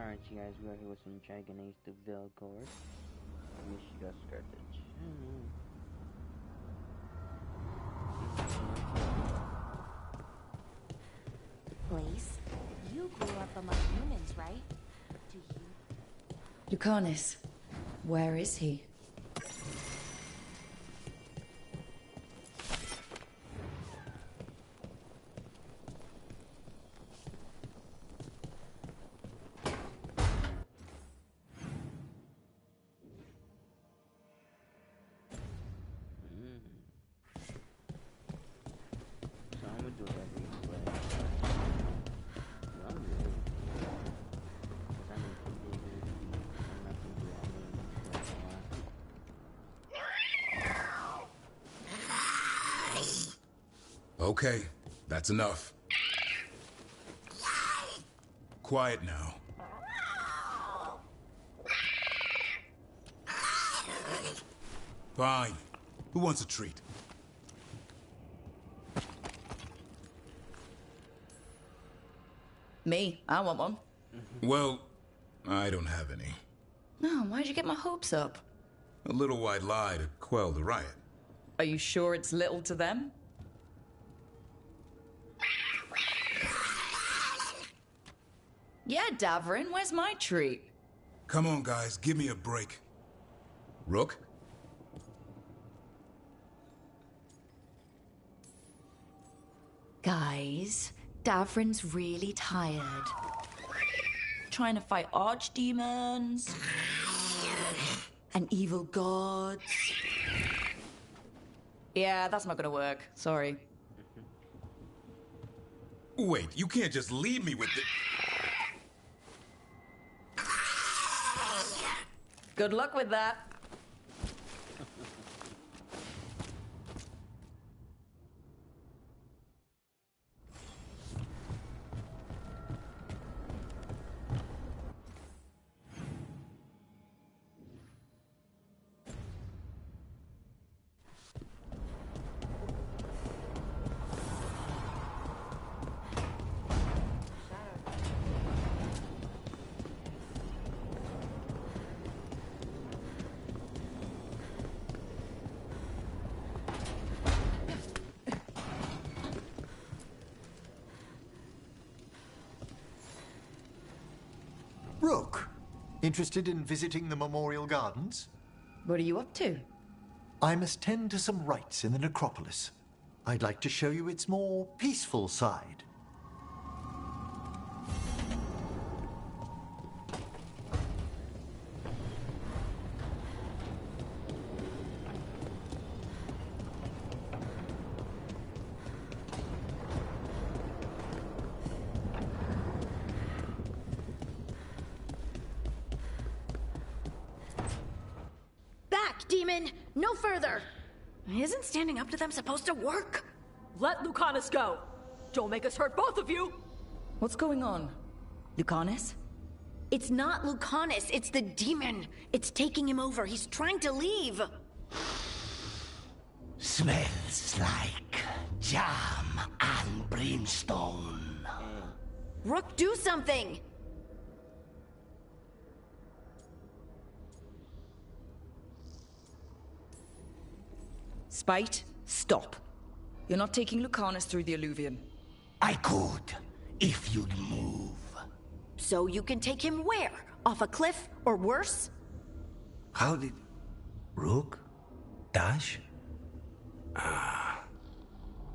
Alright, you guys, we are here with some Dragon Age the Veilguard. Michigan Carthage. Place, you grew up among humans, right? Do you? Lucanus, where is he? So I'm gonna do every play. I'm good. Cause I need to do this. I'm not gonna do all of Okay, that's enough. Quiet now. Fine. Who wants a treat? Me, I want one. Well, I don't have any. No, why'd you get my hopes up? A little white lie to quell the riot. Are you sure it's little to them? Yeah, Davrin, where's my treat? Come on, guys, give me a break. Rook? Guys, Davrin's really tired. Trying to fight archdemons and evil gods. Yeah, that's not gonna work. Sorry. Wait, you can't just leave me with the... Good luck with that. Rook, interested in visiting the Memorial Gardens? What are you up to? I must tend to some rites in the necropolis. I'd like to show you its more peaceful side. Back, demon! No further! Isn't standing up to them supposed to work? Let Lucanus go! Don't make us hurt both of you! What's going on? Lucanus? It's not Lucanus, it's the demon! It's taking him over, he's trying to leave! Smells like jam and brimstone. Rook, do something! Spite, stop. You're not taking Lucanus through the Alluvion. I could, if you'd move. So you can take him where? Off a cliff, or worse? How did... Rook? Dash?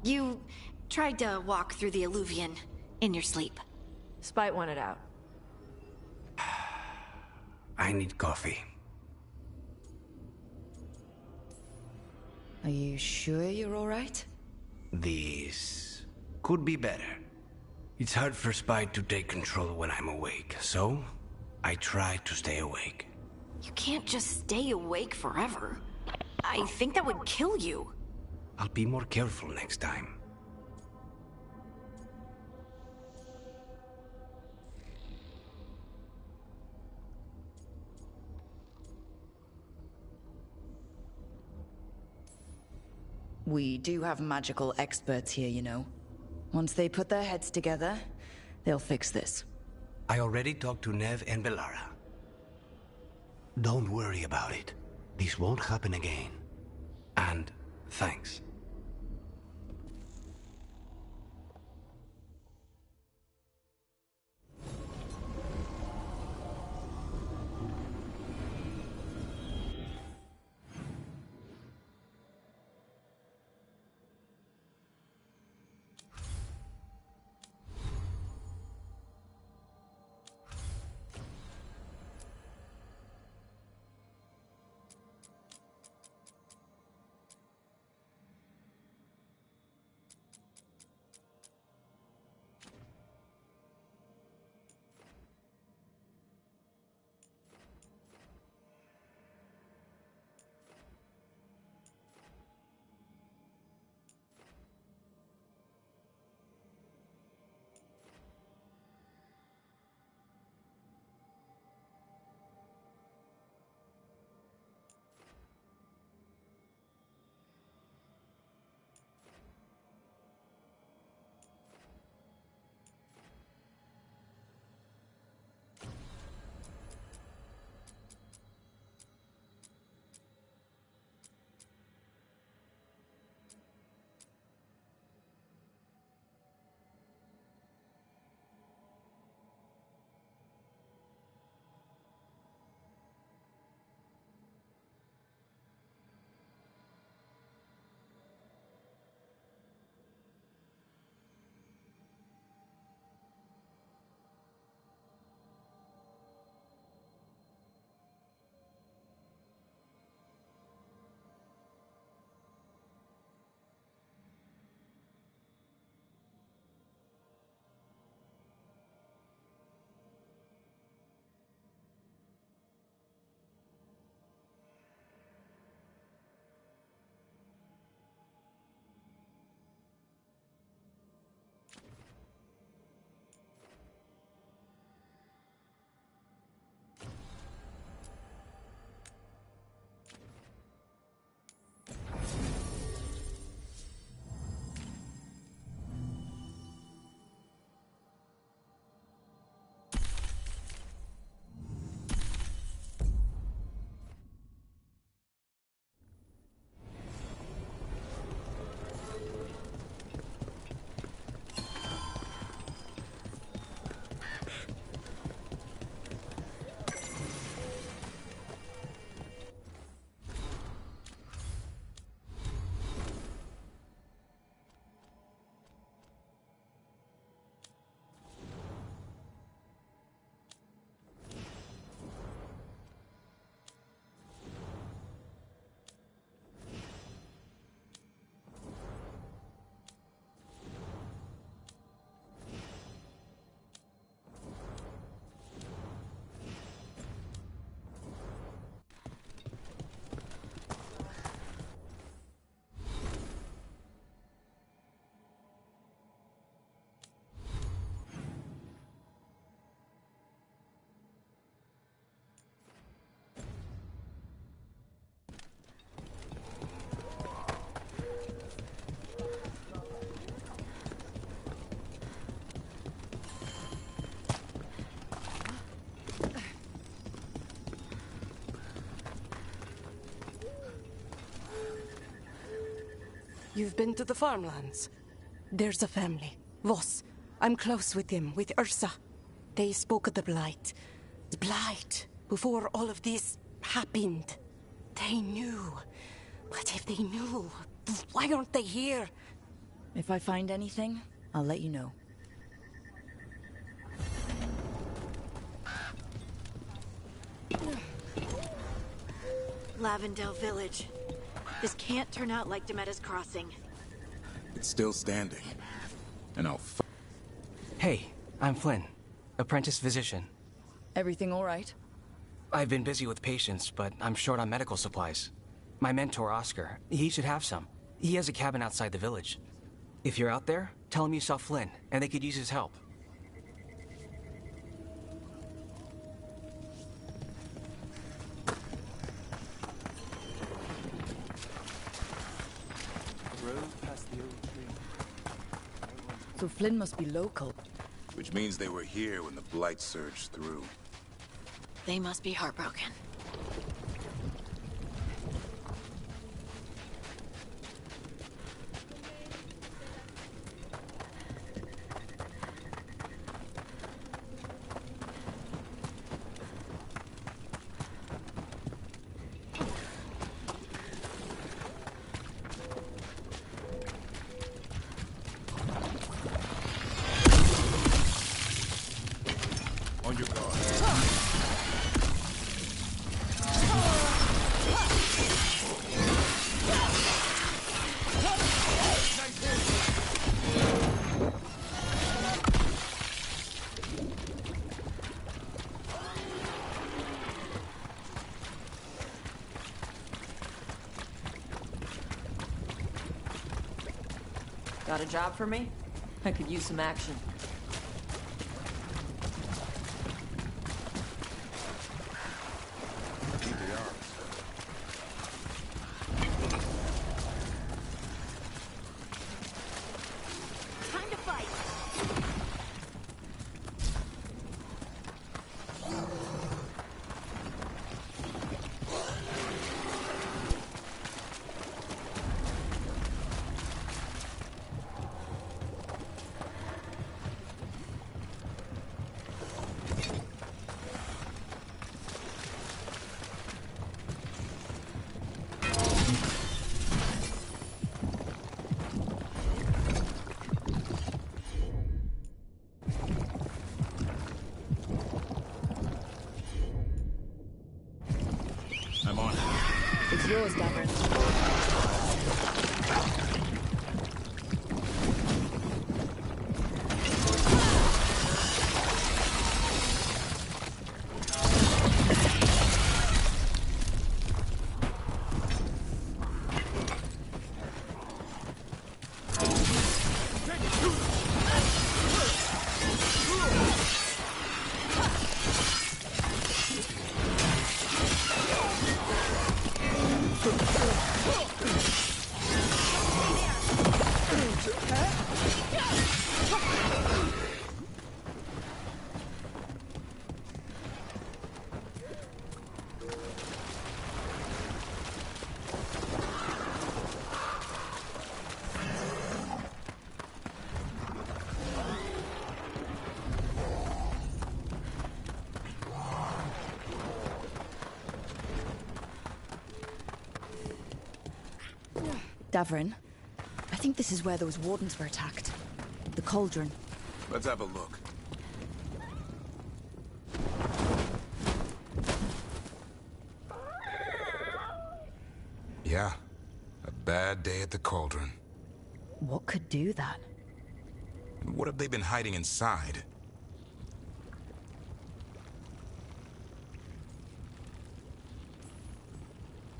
You tried to walk through the Alluvion in your sleep. Spite wanted out. I need coffee. Are you sure you're all right? This could be better. It's hard for Spite to take control when I'm awake, so I try to stay awake. You can't just stay awake forever. I think that would kill you. I'll be more careful next time. We do have magical experts here, you know. Once they put their heads together, they'll fix this. I already talked to Nev and Belara. Don't worry about it. This won't happen again. And thanks. You've been to the farmlands? There's a family. Voss. I'm close with them, with Ursa. They spoke of the Blight. The Blight. Before all of this happened. They knew. But if they knew, why aren't they here? If I find anything, I'll let you know. Lavendale Village. This can't turn out like Demetta's Crossing. It's still standing. And I'll Hey, I'm Flynn, apprentice physician. Everything all right? I've been busy with patients, but I'm short on medical supplies. My mentor, Oscar, he should have some. He has a cabin outside the village. If you're out there, tell him you saw Flynn, and they could use his help. So Flynn must be local. Which means they were here when the Blight surged through. They must be heartbroken. On your guard. Got a job for me? I could use some action. Keep the arms. Time to fight! I'm on it. It's yours, Davern. Davrin, I think this is where those wardens were attacked. The cauldron. Let's have a look. Yeah, a bad day at the cauldron. What could do that? And what have they been hiding inside?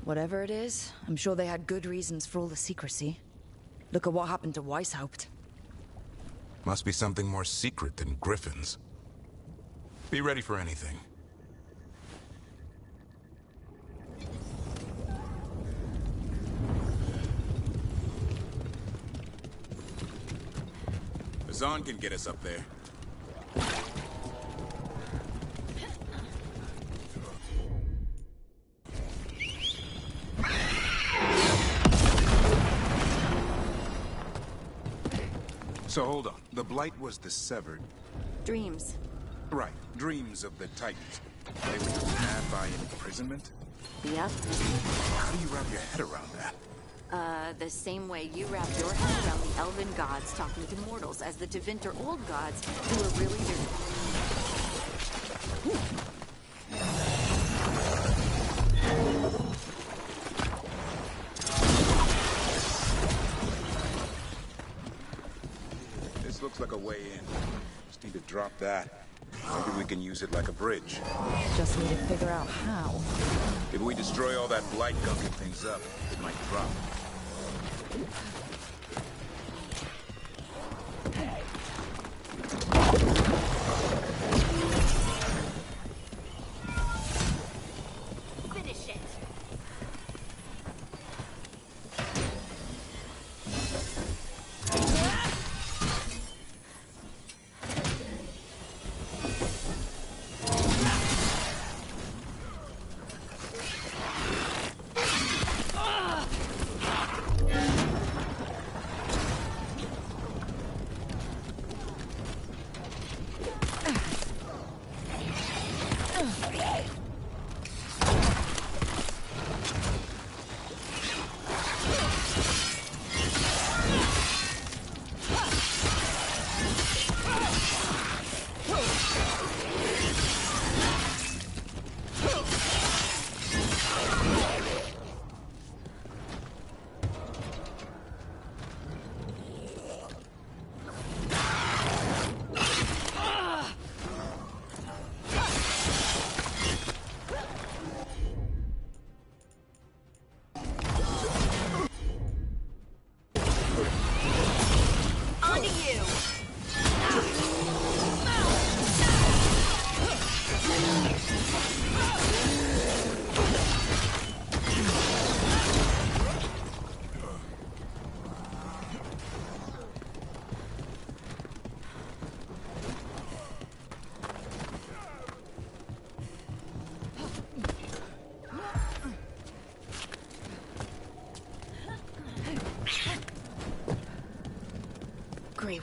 Whatever it is, I'm sure they had good reasons for all the secrecy. Look at what happened to Weishaupt. Must be something more secret than griffins. Be ready for anything. Zahn can get us up there. So hold on. The Blight was the severed. Dreams. Right. Dreams of the Titans. They were defied by imprisonment? Yep. How do you wrap your head around that? The same way you wrap your head around the elven gods talking to mortals as the Tevinter old gods who are really their... This looks like a way in. Just need to drop that. Maybe we can use it like a bridge. Just need to figure out how. If we destroy all that blight gunking things up, it might drop. Finish it!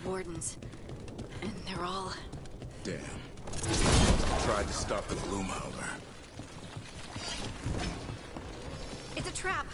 wardens. And they're all... Damn. Tried to stop the Gloomhowler. It's a trap!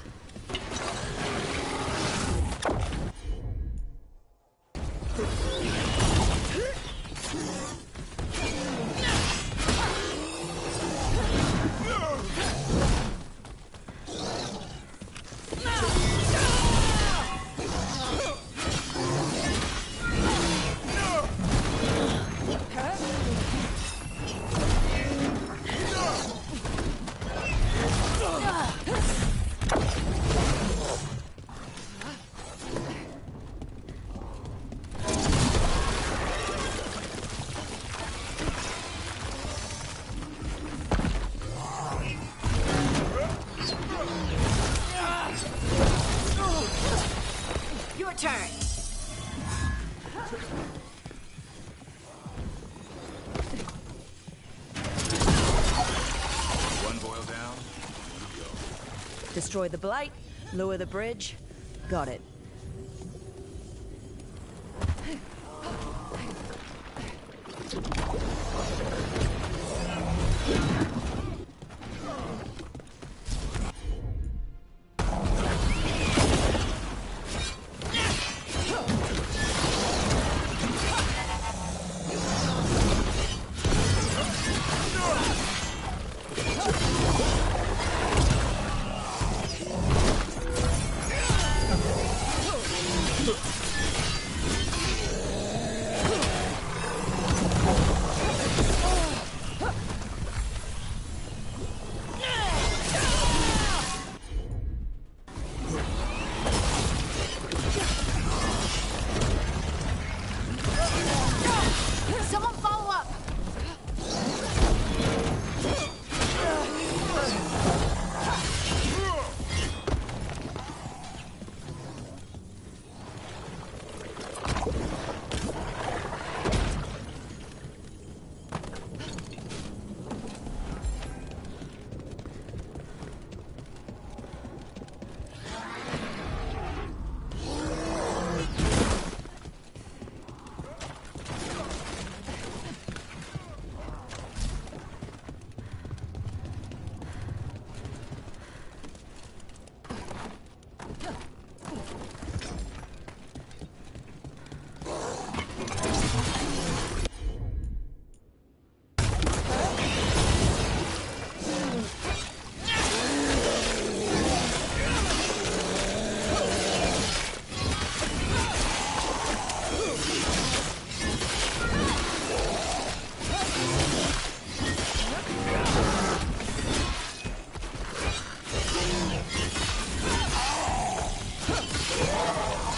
Your turn! One boil down. Destroy the blight, lower the bridge. Got it. Someone follow up!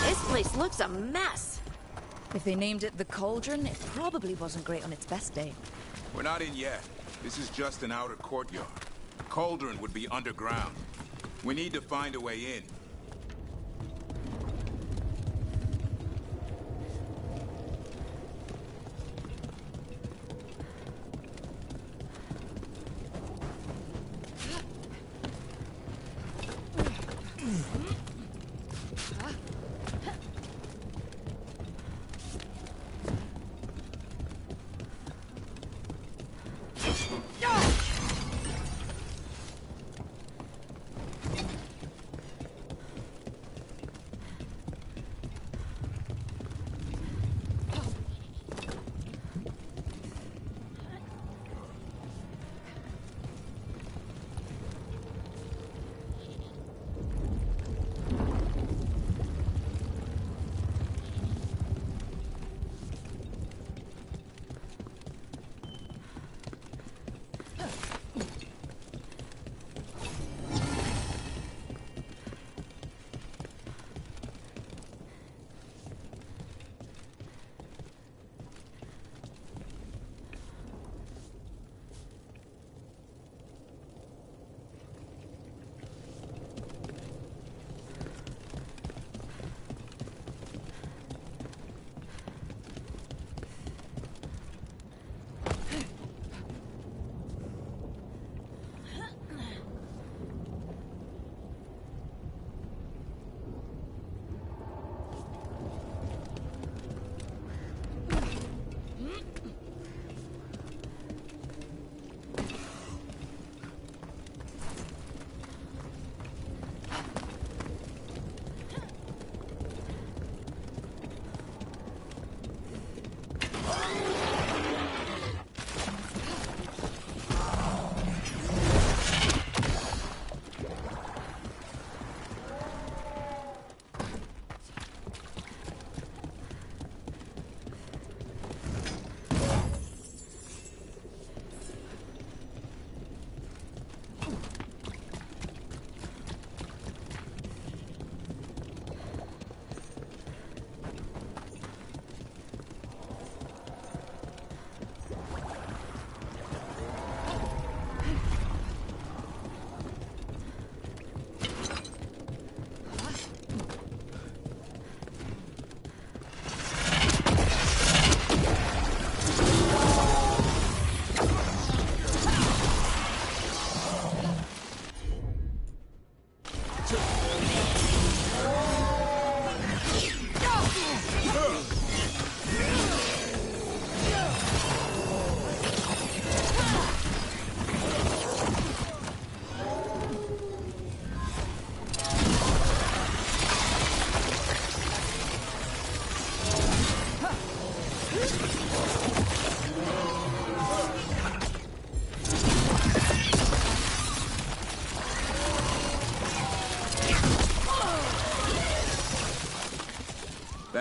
This place looks a mess. If they named it the Cauldron, it probably wasn't great on its best day. We're not in yet. This is just an outer courtyard. Cauldron would be underground. We need to find a way in.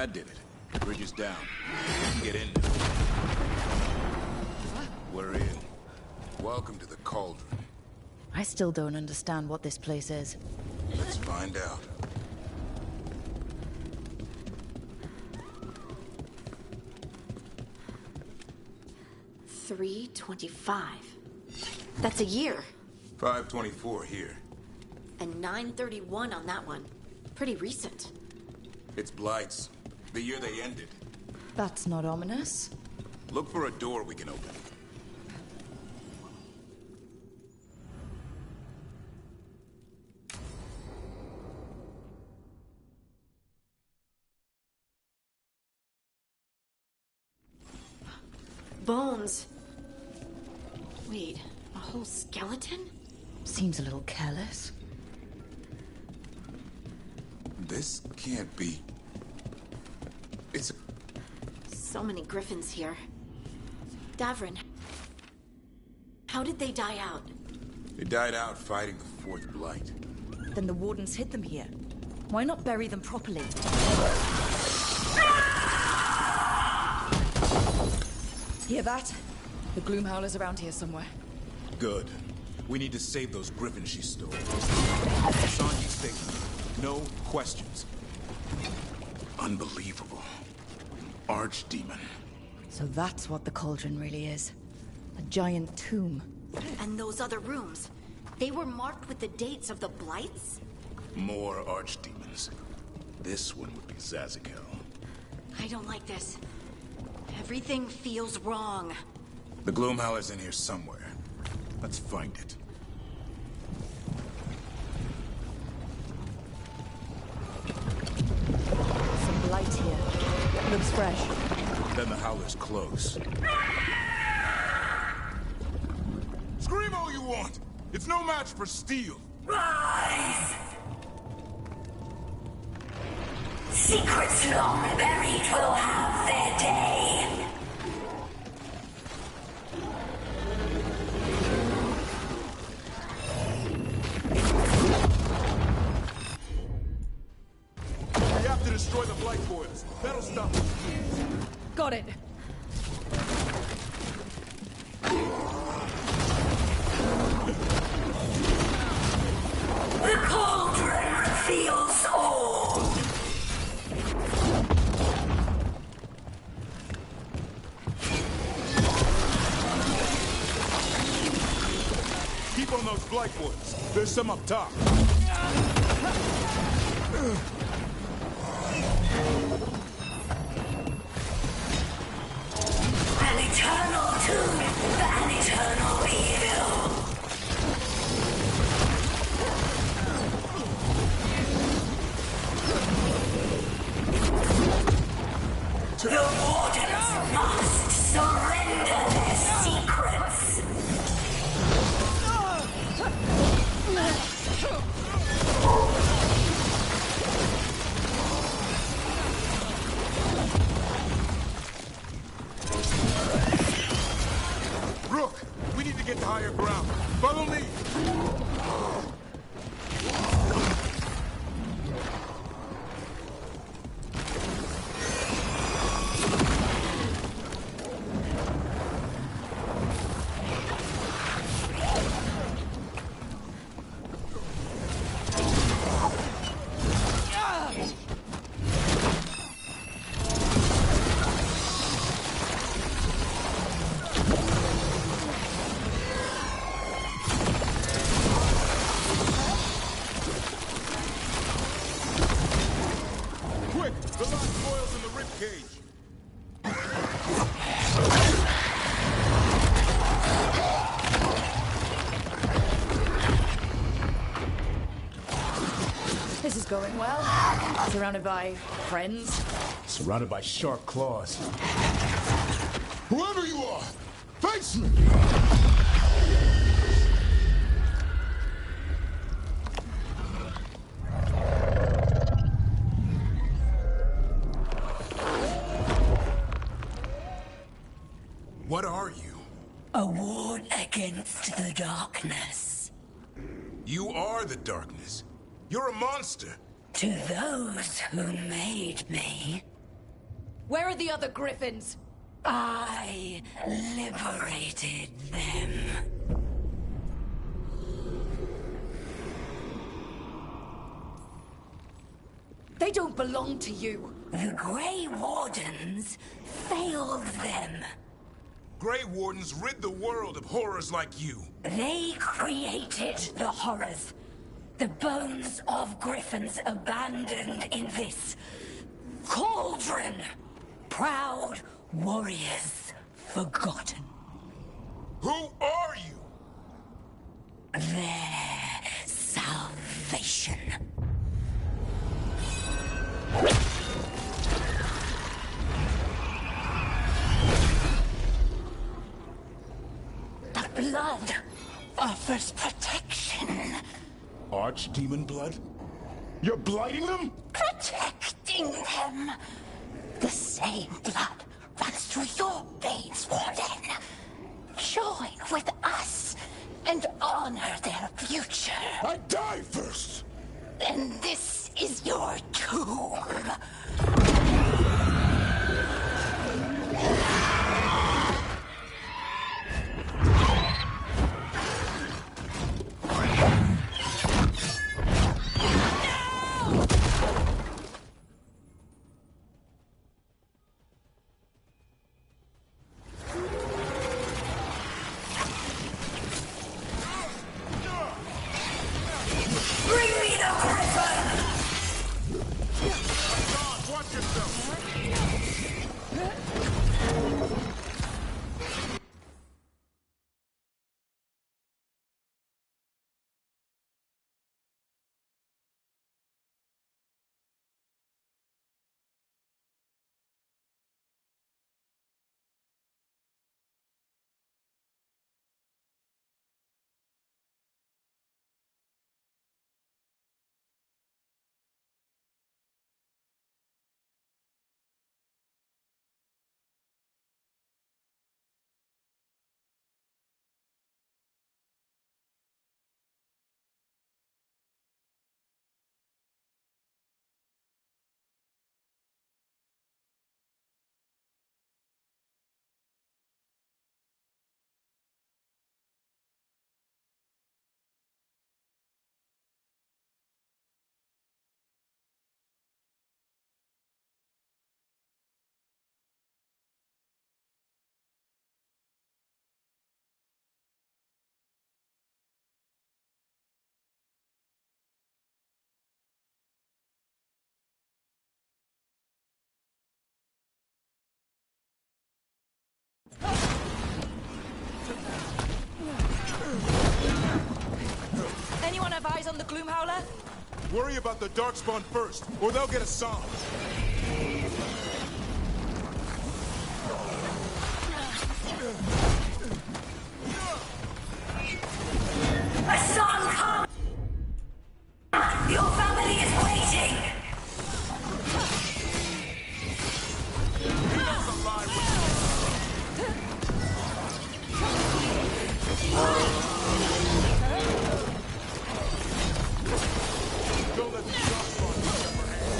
That did it. Bridge is down. We can get in now. We're in. Welcome to the Cauldron. I still don't understand what this place is. Let's find out. $325. That's a year. 524 here. And 931 on that one. Pretty recent. It's Blight's. The year they ended. That's not ominous. Look for a door we can open. Bones. Wait, a whole skeleton? Seems a little careless. This can't be... It's a... So many griffins here. Davrin, how did they die out? They died out fighting the Fourth Blight. Then the Wardens hid them here. Why not bury them properly? Hear that? The Gloomhowler's around here somewhere. Good. We need to save those griffins she stole. Sanji's safe. No questions. Unbelievable. Archdemon. So that's what the Cauldron really is. A giant tomb. And those other rooms, they were marked with the dates of the Blights? More archdemons. This one would be Zazikel. I don't like this. Everything feels wrong. The Gloomhowler's in here somewhere. Let's find it. Some blight here. Looks fresh. Then the Howler's close. Scream all you want! It's no match for steel! Rise! Secrets long buried will have their day. We have to destroy the Blight Boils. That'll stop us. Got it. The Cauldron reveals all. Keep on those Blight Boils. There's some up top. An eternal tomb for an eternal evil. The Wardens must surrender their secrets. Rook, we need to get to higher ground. Follow me. Quick, the last coil's in the rib cage. This is going well. Surrounded by friends. Surrounded by sharp claws. Whoever you are, face me! What are you? A ward against the darkness. You are the darkness. You're a monster. To those who made me, Where are the other griffins? I liberated them. They don't belong to you. The Grey Wardens failed them. Grey Wardens rid the world of horrors like you. They created the horrors. The bones of griffins abandoned in this cauldron. Proud warriors forgotten. Who are you? Their salvation. The blood offers protection. Archdemon blood? You're blighting them? Protecting them. The same blood runs through your veins, Warden. Join with us and honor their future. I die first! And this is your tomb. Anyone have eyes on the Gloomhowler? Worry about the Darkspawn first, or they'll get a song. A song come! Your family is waiting! Don't let the Darkspawn get the upper hand.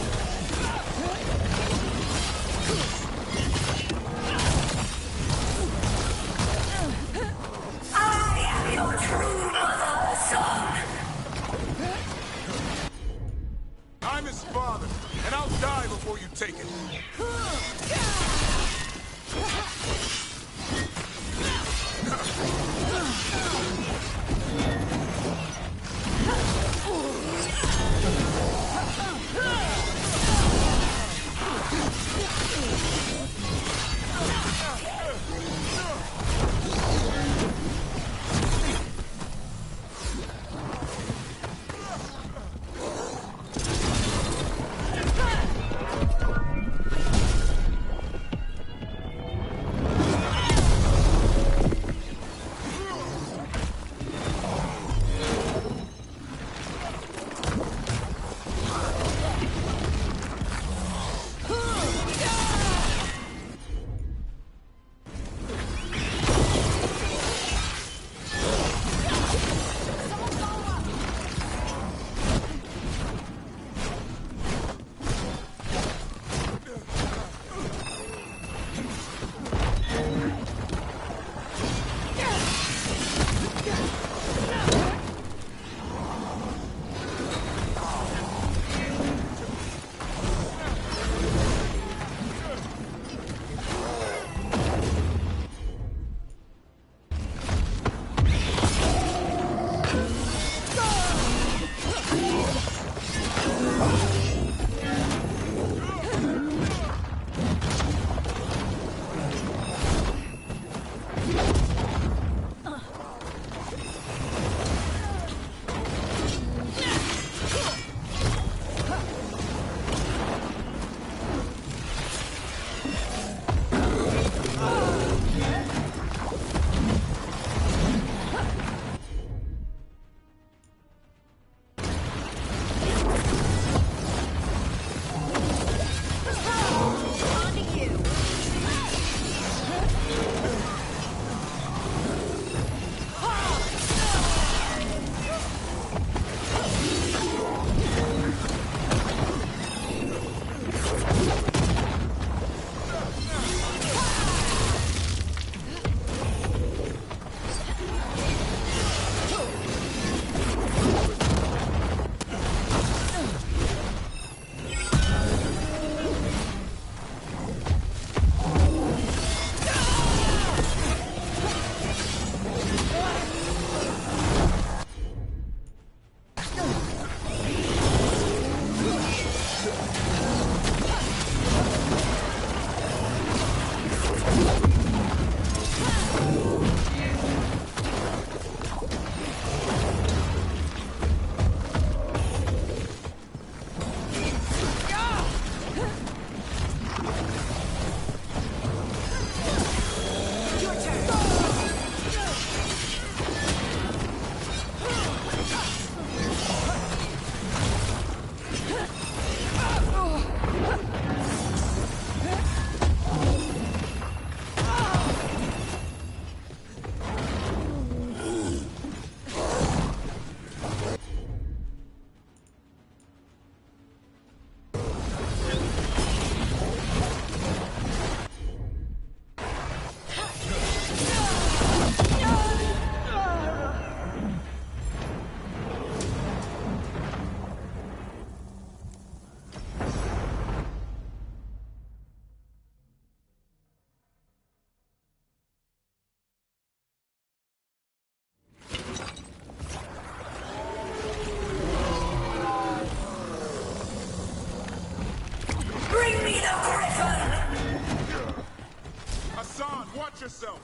Watch yourself!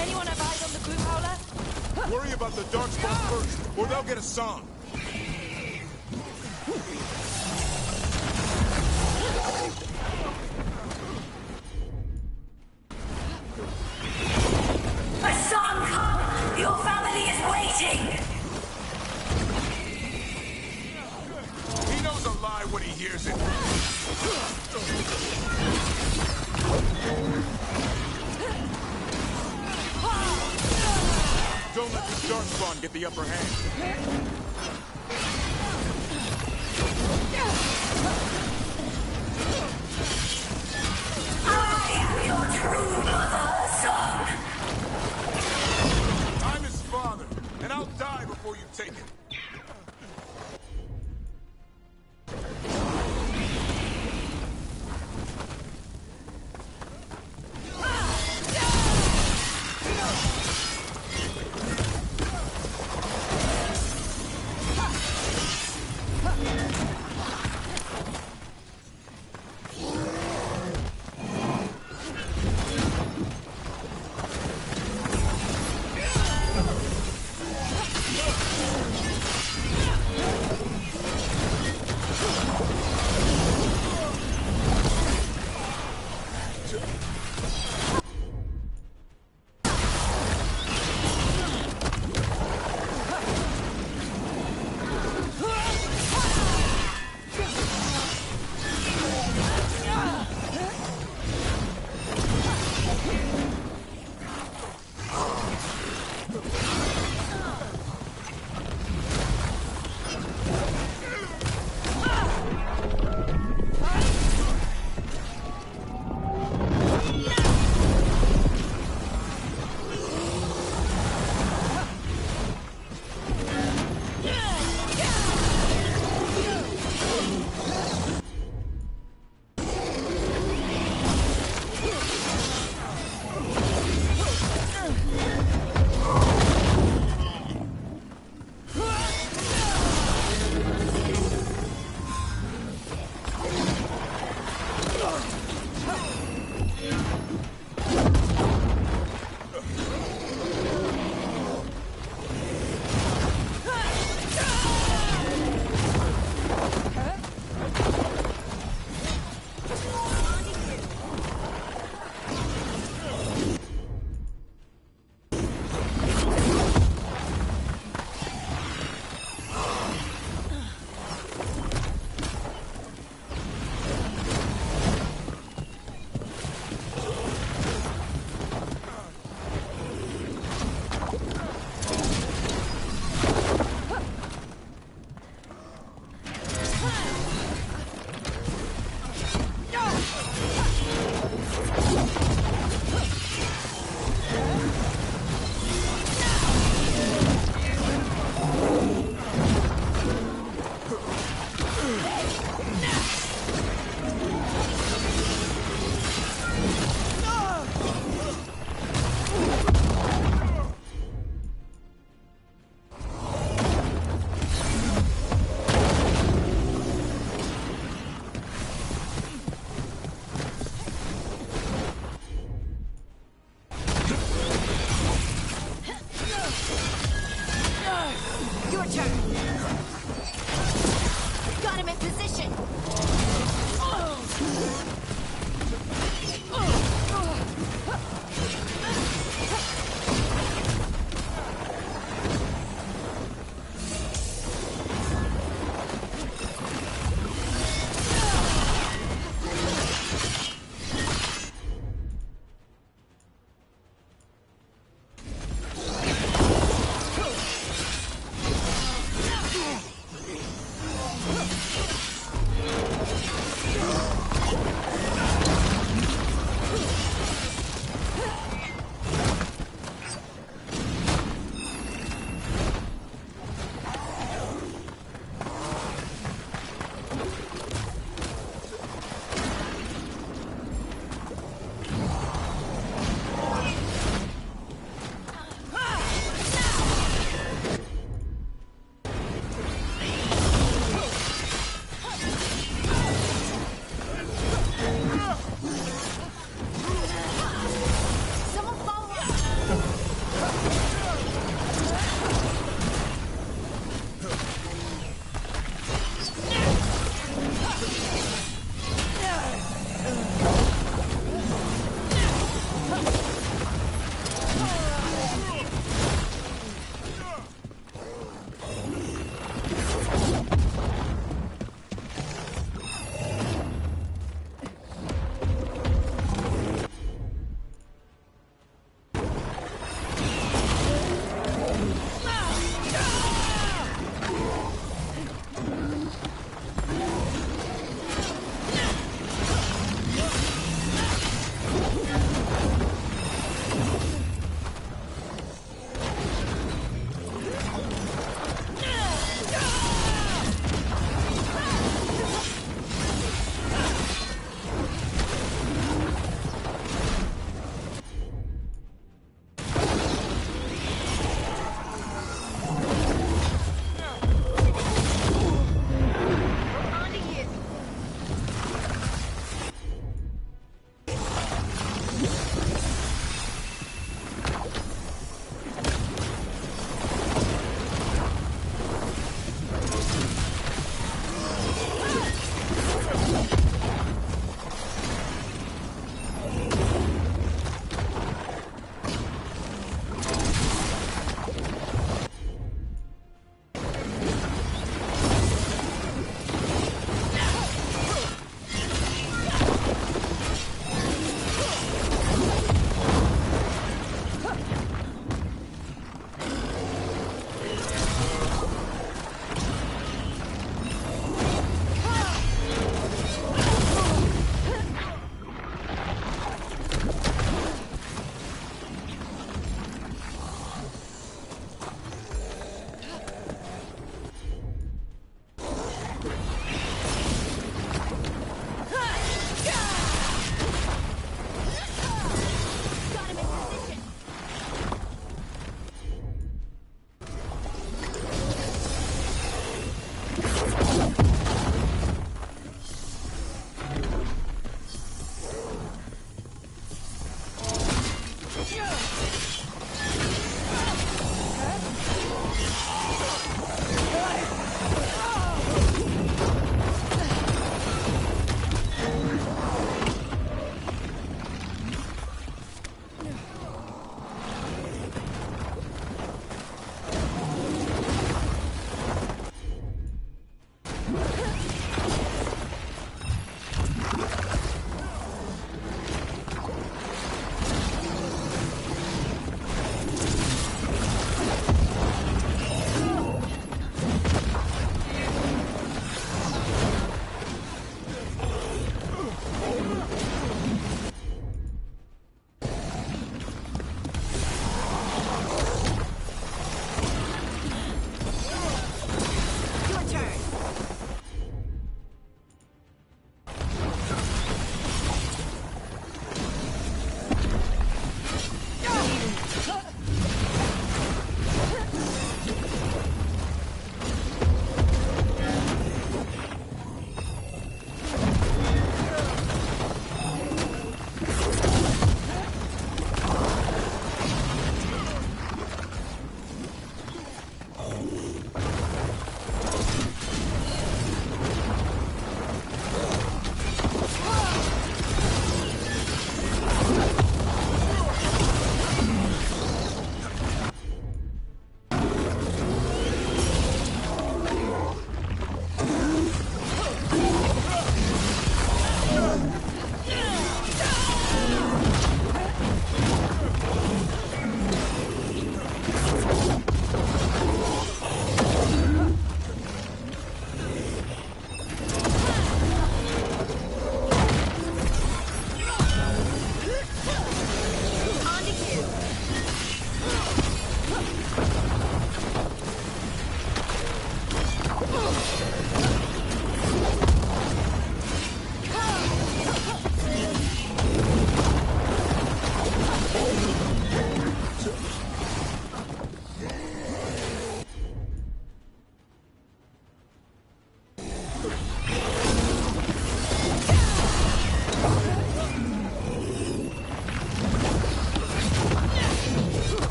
Anyone have eyes on the glue howler? Worry about the darkspawn first, or they'll get a song. Hassan, your family is waiting! He knows a lie when he hears it. Don't let the darkspawn get the upper hand. I am your true mother, Hassan. I'm his father, and I'll die before you take it.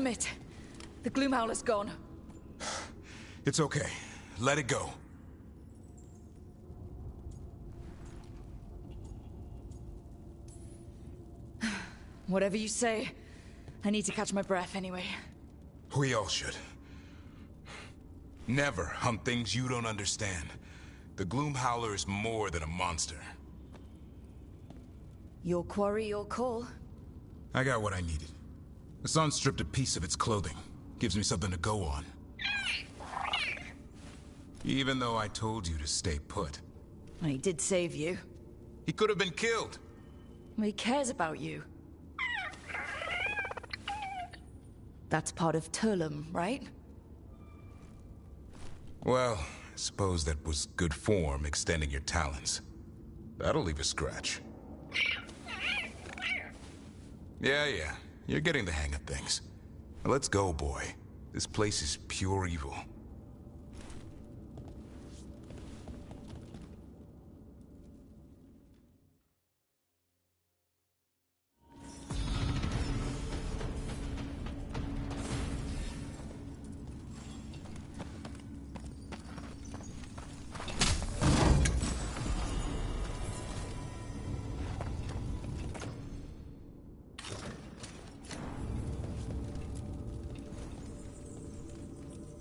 Damn it! The Gloomhowler's gone. It's okay. Let it go. Whatever you say. I need to catch my breath anyway. We all should. Never hunt things you don't understand. The Gloomhowler is more than a monster. Your quarry, your call. I got what I needed. The sun stripped a piece of its clothing. Gives me something to go on. Even though I told you to stay put. He did save you. He could have been killed. He cares about you. That's part of Turlum, right? Well, I suppose that was good form, extending your talons. That'll leave a scratch. Yeah. You're getting the hang of things. Now let's go, boy. This place is pure evil.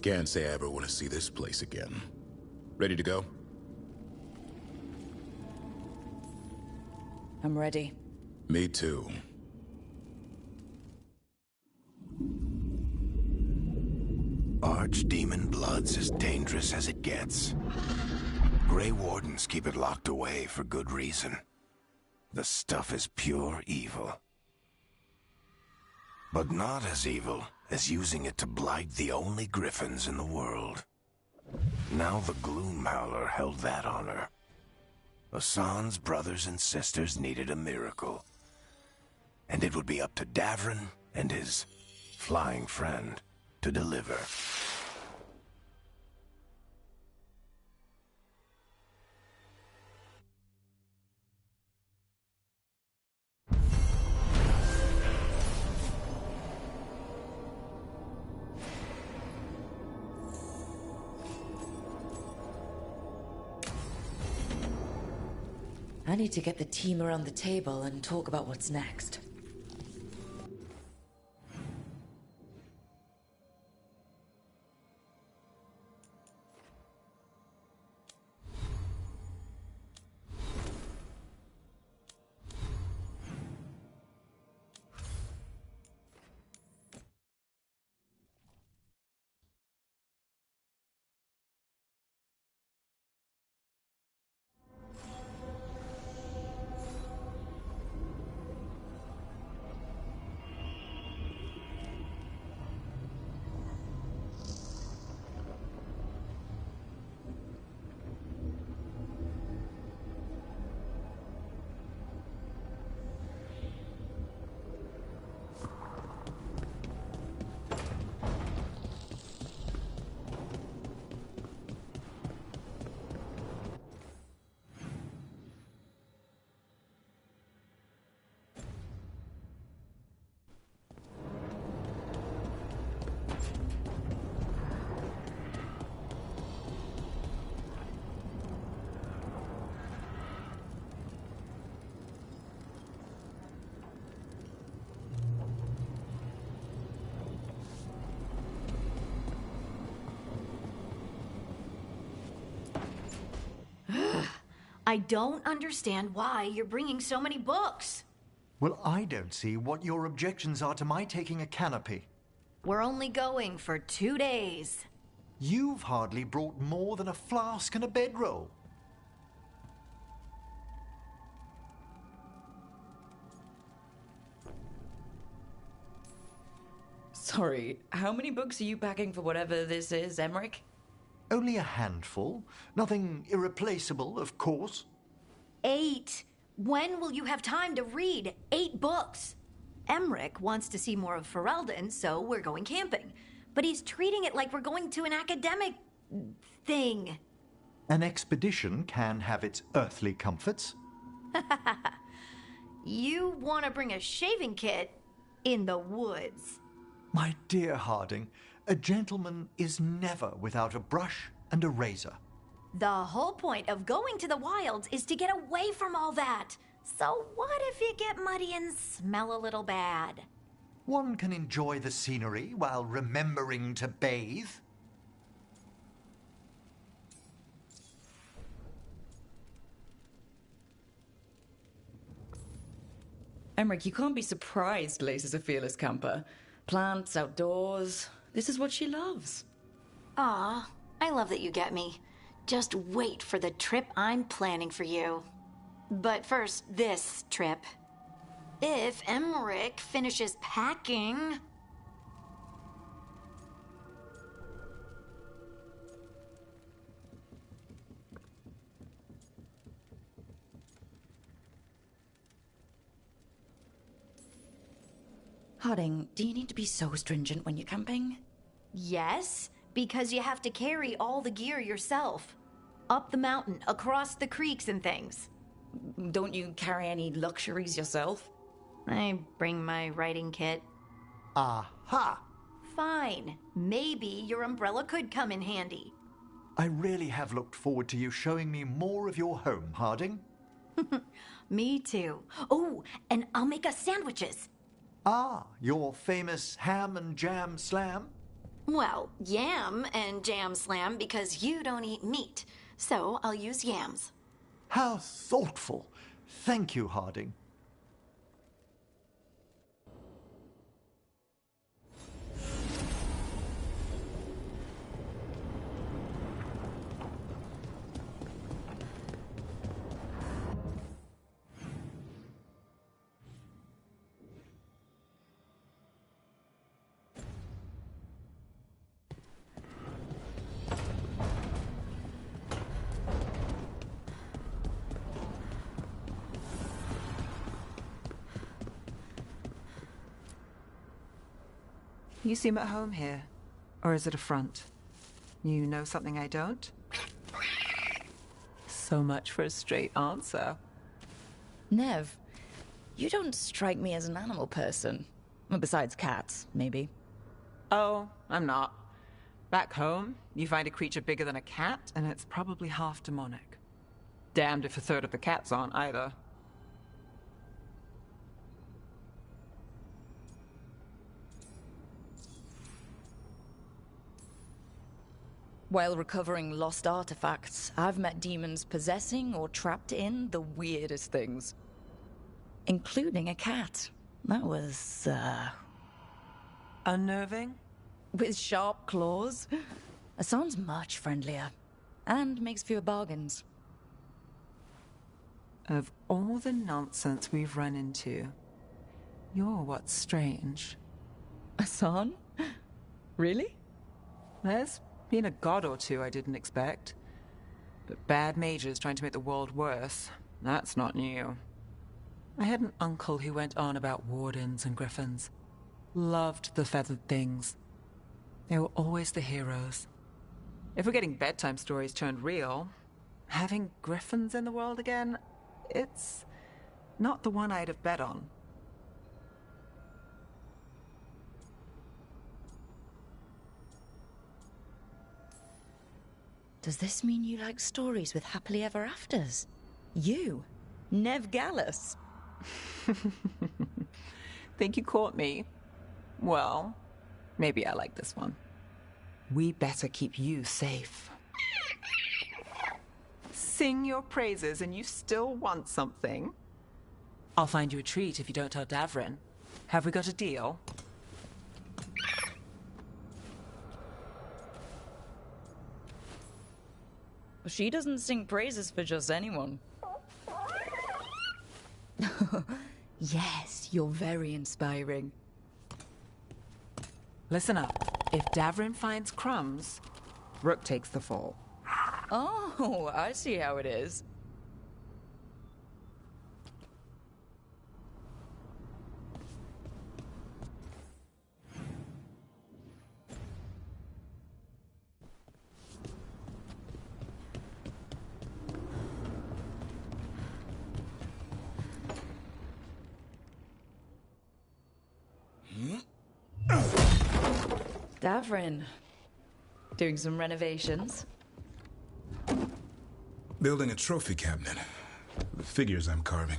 Can't say I ever want to see this place again. Ready to go? I'm ready. Me too. Archdemon blood's as dangerous as it gets. Grey Wardens keep it locked away for good reason. The stuff is pure evil. But not as evil as using it to blight the only griffins in the world. Now the Gloomhowler held that honor. Hassan's brothers and sisters needed a miracle. And it would be up to Davrin and his flying friend to deliver. I need to get the team around the table and talk about what's next. I don't understand why you're bringing so many books. Well, I don't see what your objections are to my taking a canopy. We're only going for 2 days. You've hardly brought more than a flask and a bedroll. Sorry, how many books are you packing for whatever this is, Emmerich? Only a handful. Nothing irreplaceable, of course. 8. When will you have time to read 8 books? Emmerich wants to see more of Ferelden, so we're going camping. But he's treating it like we're going to an academic thing. An expedition can have its earthly comforts. You want to bring a shaving kit in the woods. My dear Harding, a gentleman is never without a brush and a razor. The whole point of going to the wilds is to get away from all that. So what if you get muddy and smell a little bad? One can enjoy the scenery while remembering to bathe. Emmerich, you can't be surprised Lace a fearless camper. Plants, outdoors. This is what she loves. Aw, I love that you get me. Just wait for the trip I'm planning for you. But first, this trip. If Emmerich finishes packing... Harding, do you need to be so stringent when you're camping? Yes, because you have to carry all the gear yourself. Up the mountain, across the creeks and things. Don't you carry any luxuries yourself? I bring my writing kit. Aha! Fine. Maybe your umbrella could come in handy. I really have looked forward to you showing me more of your home, Harding. Me too. Oh, and I'll make us sandwiches. Ah, your famous ham and jam slam? Well, yam and jam slam because you don't eat meat. So I'll use yams. How thoughtful. Thank you, Harding. You seem at home here. Or is it a front? You know something I don't? So much for a straight answer. Nev, you don't strike me as an animal person. Well, besides cats, maybe. Oh, I'm not. Back home, you find a creature bigger than a cat, and it's probably half demonic. Damned if a third of the cats aren't either. While recovering lost artifacts, I've met demons possessing or trapped in the weirdest things. Including a cat. That was, unnerving? With sharp claws. Hassan's much friendlier. And makes fewer bargains. Of all the nonsense we've run into, you're what's strange. Hassan? Really? There's been a god or two I didn't expect. But bad mages trying to make the world worse, that's not new. I had an uncle who went on about wardens and griffins. Loved the feathered things. They were always the heroes. If we're getting bedtime stories turned real, having griffins in the world again, it's not the one I'd have bet on. Does this mean you like stories with happily ever afters? You, Nev Gallus. Think you caught me? Well, maybe I like this one. We better keep you safe. Sing your praises and you still want something? I'll find you a treat if you don't tell Davrin. Have we got a deal? She doesn't sing praises for just anyone. Yes, you're very inspiring. Listen up. If Davrin finds crumbs, Rook takes the fall. Oh, I see how it is. Davrin. Doing some renovations? Building a trophy cabinet. The figures I'm carving.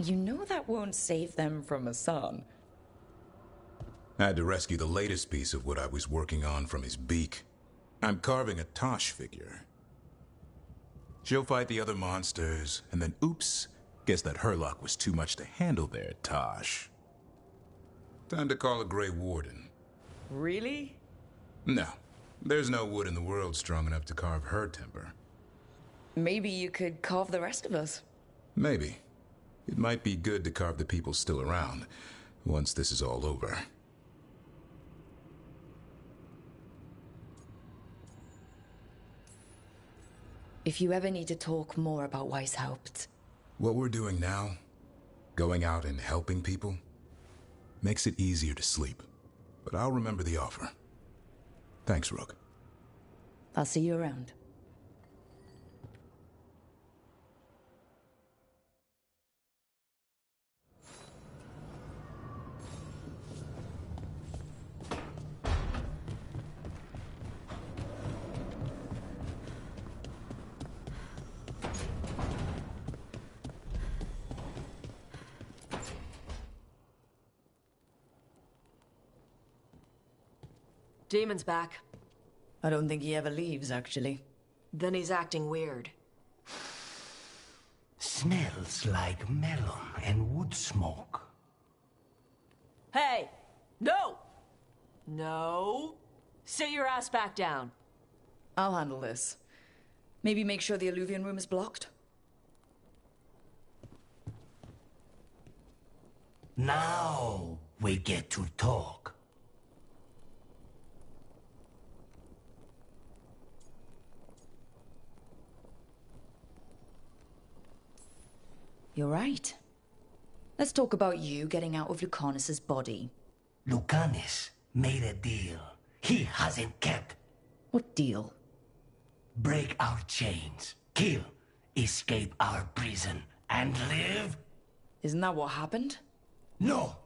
You know that won't save them from a son. I had to rescue the latest piece of what I was working on from his beak. I'm carving a Tosh figure. She'll fight the other monsters, and then oops, guess that Herlock was too much to handle there, Tosh. Time to call a Grey Warden. Really? No, there's no wood in the world strong enough to carve her timber. Maybe you could carve the rest of us. Maybe. It might be good to carve the people still around, once this is all over. If you ever need to talk more about Weishaupt. What we're doing now, going out and helping people, makes it easier to sleep. But I'll remember the offer. Thanks, Rook. I'll see you around. Demon's back. I don't think he ever leaves, actually. Then he's acting weird. Smells like melon and wood smoke. Hey! No! No! Sit your ass back down. I'll handle this. Maybe make sure the Alluvion room is blocked? Now we get to talk. You're right. Let's talk about you getting out of Lucanus's body. Lucanus made a deal he hasn't kept. What deal? Break our chains, kill, escape our prison, and live? Isn't that what happened? No!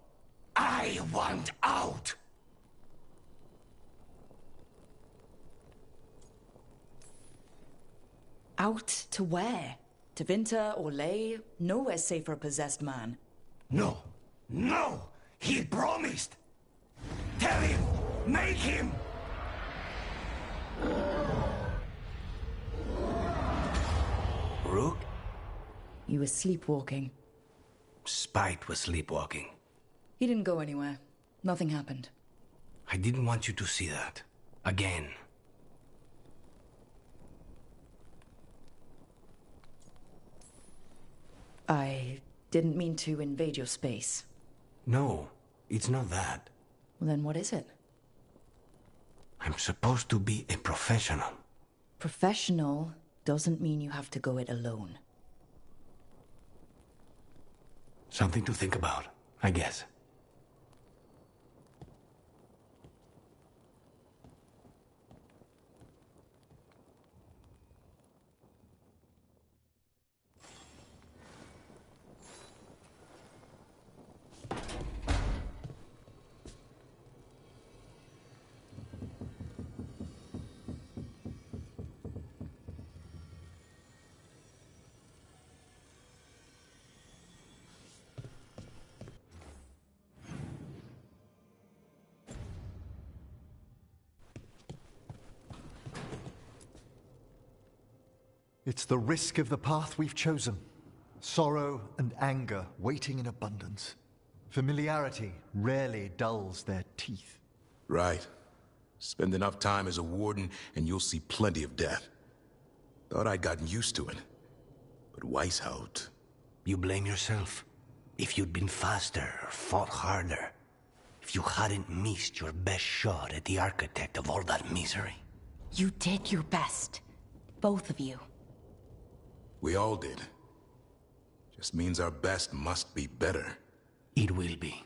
I want out! Out to where? To Vinter or Ley? Nowhere's safe for a possessed man. No! No! He promised! Tell him! Make him! Rook? You were sleepwalking. Spite was sleepwalking. He didn't go anywhere. Nothing happened. I didn't want you to see that. Again. I didn't mean to invade your space. No, it's not that. Well, then what is it? I'm supposed to be a professional. Professional doesn't mean you have to go it alone. Something to think about, I guess. It's the risk of the path we've chosen. Sorrow and anger waiting in abundance. Familiarity rarely dulls their teeth. Right. Spend enough time as a warden, and you'll see plenty of death. Thought I'd gotten used to it. But Weishaupt... You blame yourself. If you'd been faster or fought harder. If you hadn't missed your best shot at the architect of all that misery. You did your best. Both of you. We all did. Just means our best must be better. It will be.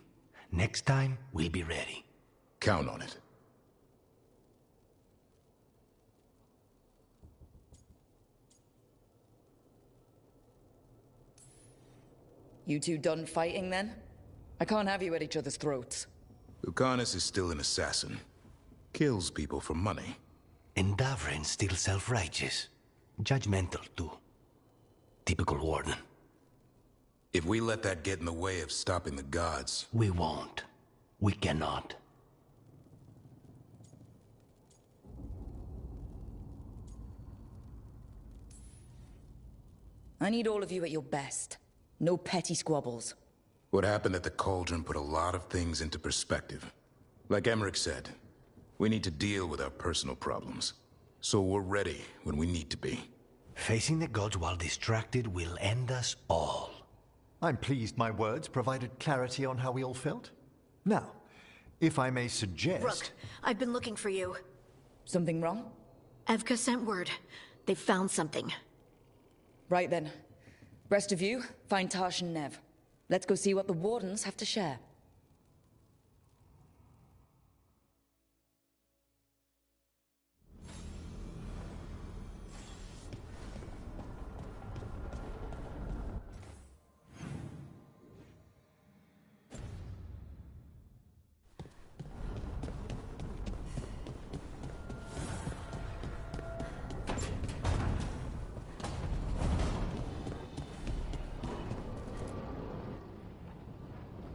Next time, we'll be ready. Count on it. You two done fighting then? I can't have you at each other's throats. Lucanus is still an assassin. Kills people for money. And Davrin's still self-righteous. Judgmental, too. Typical warden. If we let that get in the way of stopping the gods... We won't. We cannot. I need all of you at your best. No petty squabbles. What happened at the Cauldron put a lot of things into perspective. Like Emmerich said, we need to deal with our personal problems. So we're ready when we need to be. Facing the gods while distracted will end us all. I'm pleased my words provided clarity on how we all felt. Now, if I may suggest... Rook, I've been looking for you. Something wrong? Evka sent word. They found something. Right then. Rest of you, find Tash and Nev. Let's go see what the Wardens have to share.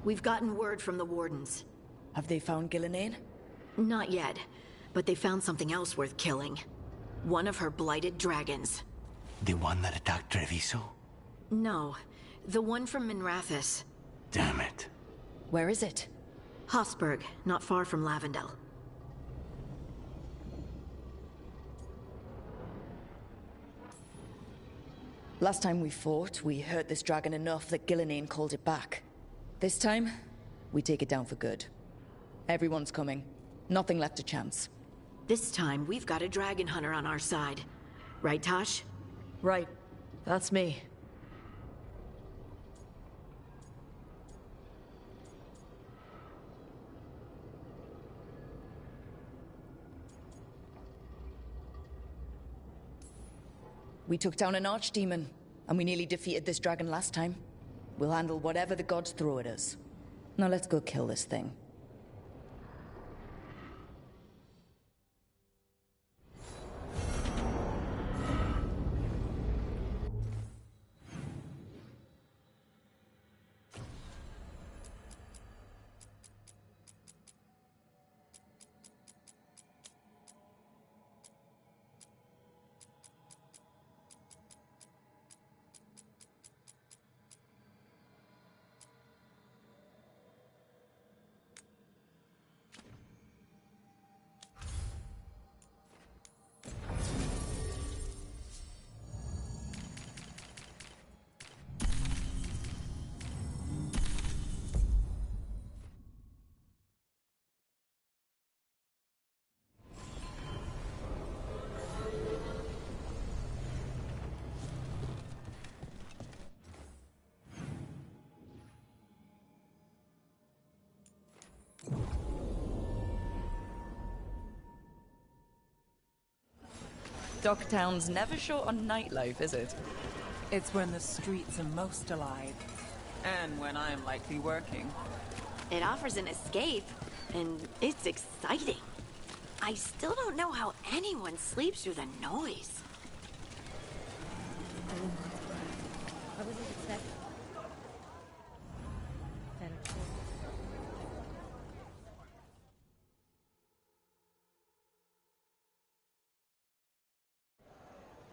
We've gotten word from the Wardens. Have they found Gillenane? Not yet, but they found something else worth killing. One of her blighted dragons. The one that attacked Treviso? No, the one from Minrathous. Damn it. Where is it? Hossberg, not far from Lavendel. Last time we fought, we hurt this dragon enough that Gillenane called it back. This time, we take it down for good. Everyone's coming. Nothing left to chance. This time, we've got a dragon hunter on our side. Right, Tosh? Right. That's me. We took down an archdemon, and we nearly defeated this dragon last time. We'll handle whatever the gods throw at us. Now let's go kill this thing. Docktown's never short on nightlife, is it? It's when the streets are most alive. And when I'm likely working. It offers an escape, and it's exciting. I still don't know how anyone sleeps through the noise.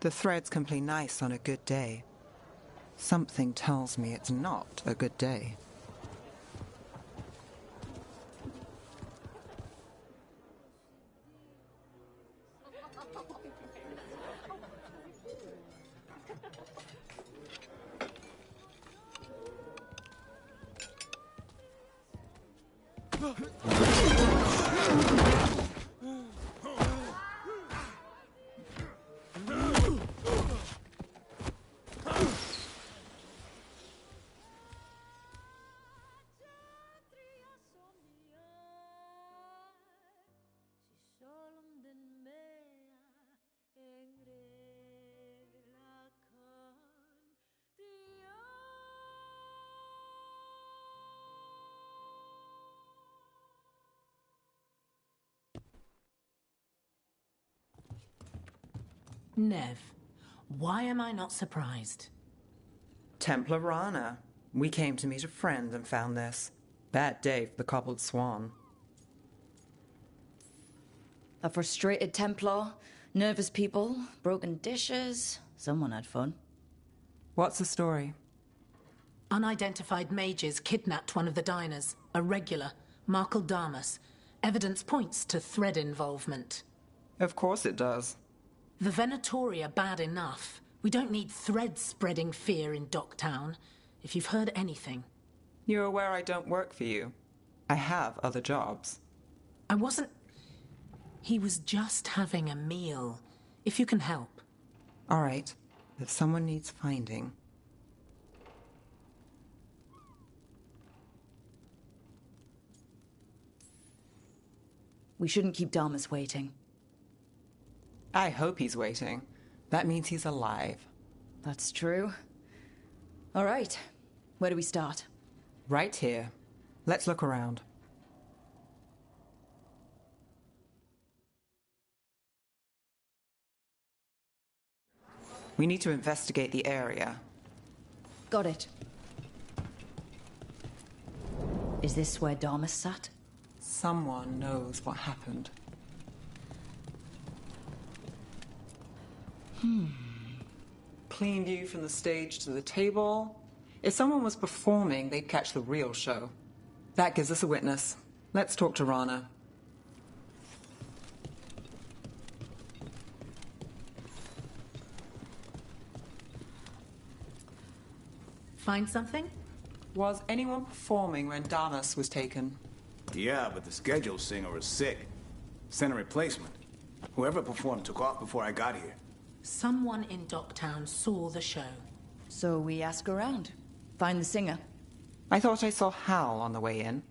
The threads can play nice on a good day. Something tells me it's not a good day. Nev, why am I not surprised? Templar Rana. We came to meet a friend and found this. Bad day for the cobbled swan. A frustrated Templar, nervous people, broken dishes. Someone had fun. What's the story? Unidentified mages kidnapped one of the diners, a regular, Markle Damas. Evidence points to thread involvement. Of course it does. The Venatori are bad enough. We don't need thread spreading fear in Docktown. If you've heard anything. You're aware I don't work for you. I have other jobs. I wasn't... He was just having a meal. If you can help. All right. If someone needs finding... We shouldn't keep Damas waiting. I hope he's waiting. That means he's alive. That's true. All right. Where do we start? Right here. Let's look around. We need to investigate the area. Got it. Is this where Damas sat? Someone knows what happened. Clean view from the stage to the table. If someone was performing, they'd catch the real show. That gives us a witness. Let's talk to Rana. Find something? Was anyone performing when Damas was taken? Yeah, but the schedule singer was sick. Sent a replacement. Whoever performed took off before I got here. Someone in Docktown saw the show. So we ask around. Find the singer. I thought I saw Hal on the way in.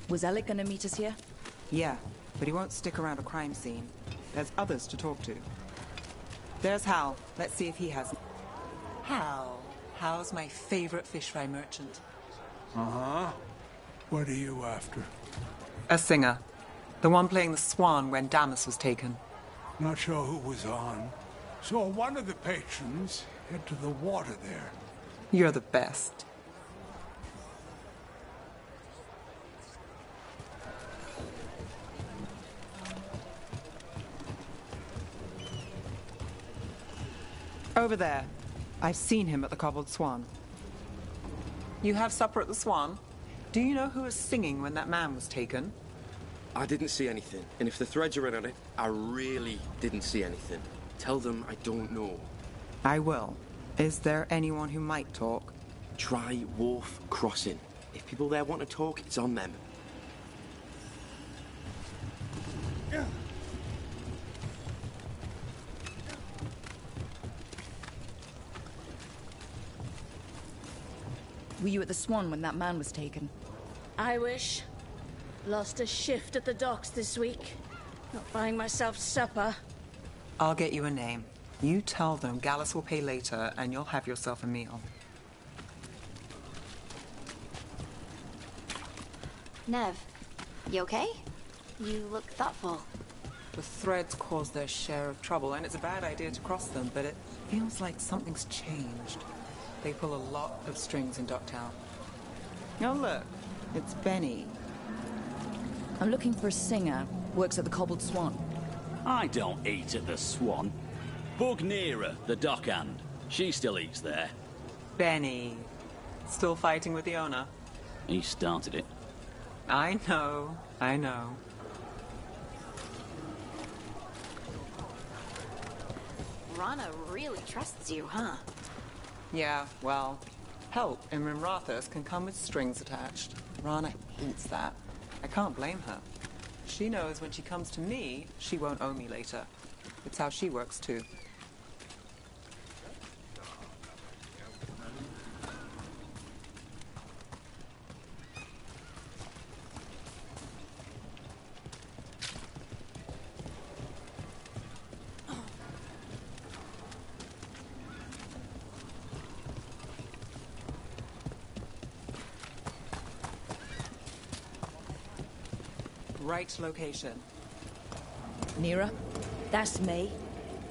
Was Alec gonna meet us here? Yeah, but he won't stick around a crime scene. There's others to talk to. There's Hal. Let's see if he has... Hal. Hal's my favorite fish fry merchant. Uh-huh. What are you after? A singer. The one playing the swan when Damas was taken. Not sure who was on. Saw one of the patrons head to the water there. You're the best. Over there. I've seen him at the Cobbled Swan. You have supper at the Swan? Do you know who was singing when that man was taken? I didn't see anything, and if the threads are in on it, I really didn't see anything. Tell them I don't know. I will. Is there anyone who might talk? Try Wharf Crossing. If people there want to talk, it's on them. Were you at the Swan when that man was taken? I wish. Lost a shift at the docks this week. Not buying myself supper. I'll get you a name. You tell them Gallus will pay later, and you'll have yourself a meal. Nev, you okay? You look thoughtful. The threads cause their share of trouble, and it's a bad idea to cross them, but it feels like something's changed. They pull a lot of strings in Docktown. Oh, look. It's Benny. I'm looking for a singer. Works at the Cobbled Swan. I don't eat at the Swan. Bug Nearer, the dockhand. She still eats there. Benny. Still fighting with the owner? He started it. I know. I know. Rana really trusts you, huh? Yeah, well, help in Rimrathas can come with strings attached. Rana hates that. I can't blame her. She knows when she comes to me, she won't owe me later. It's how she works, too. right location. Nira, That's me.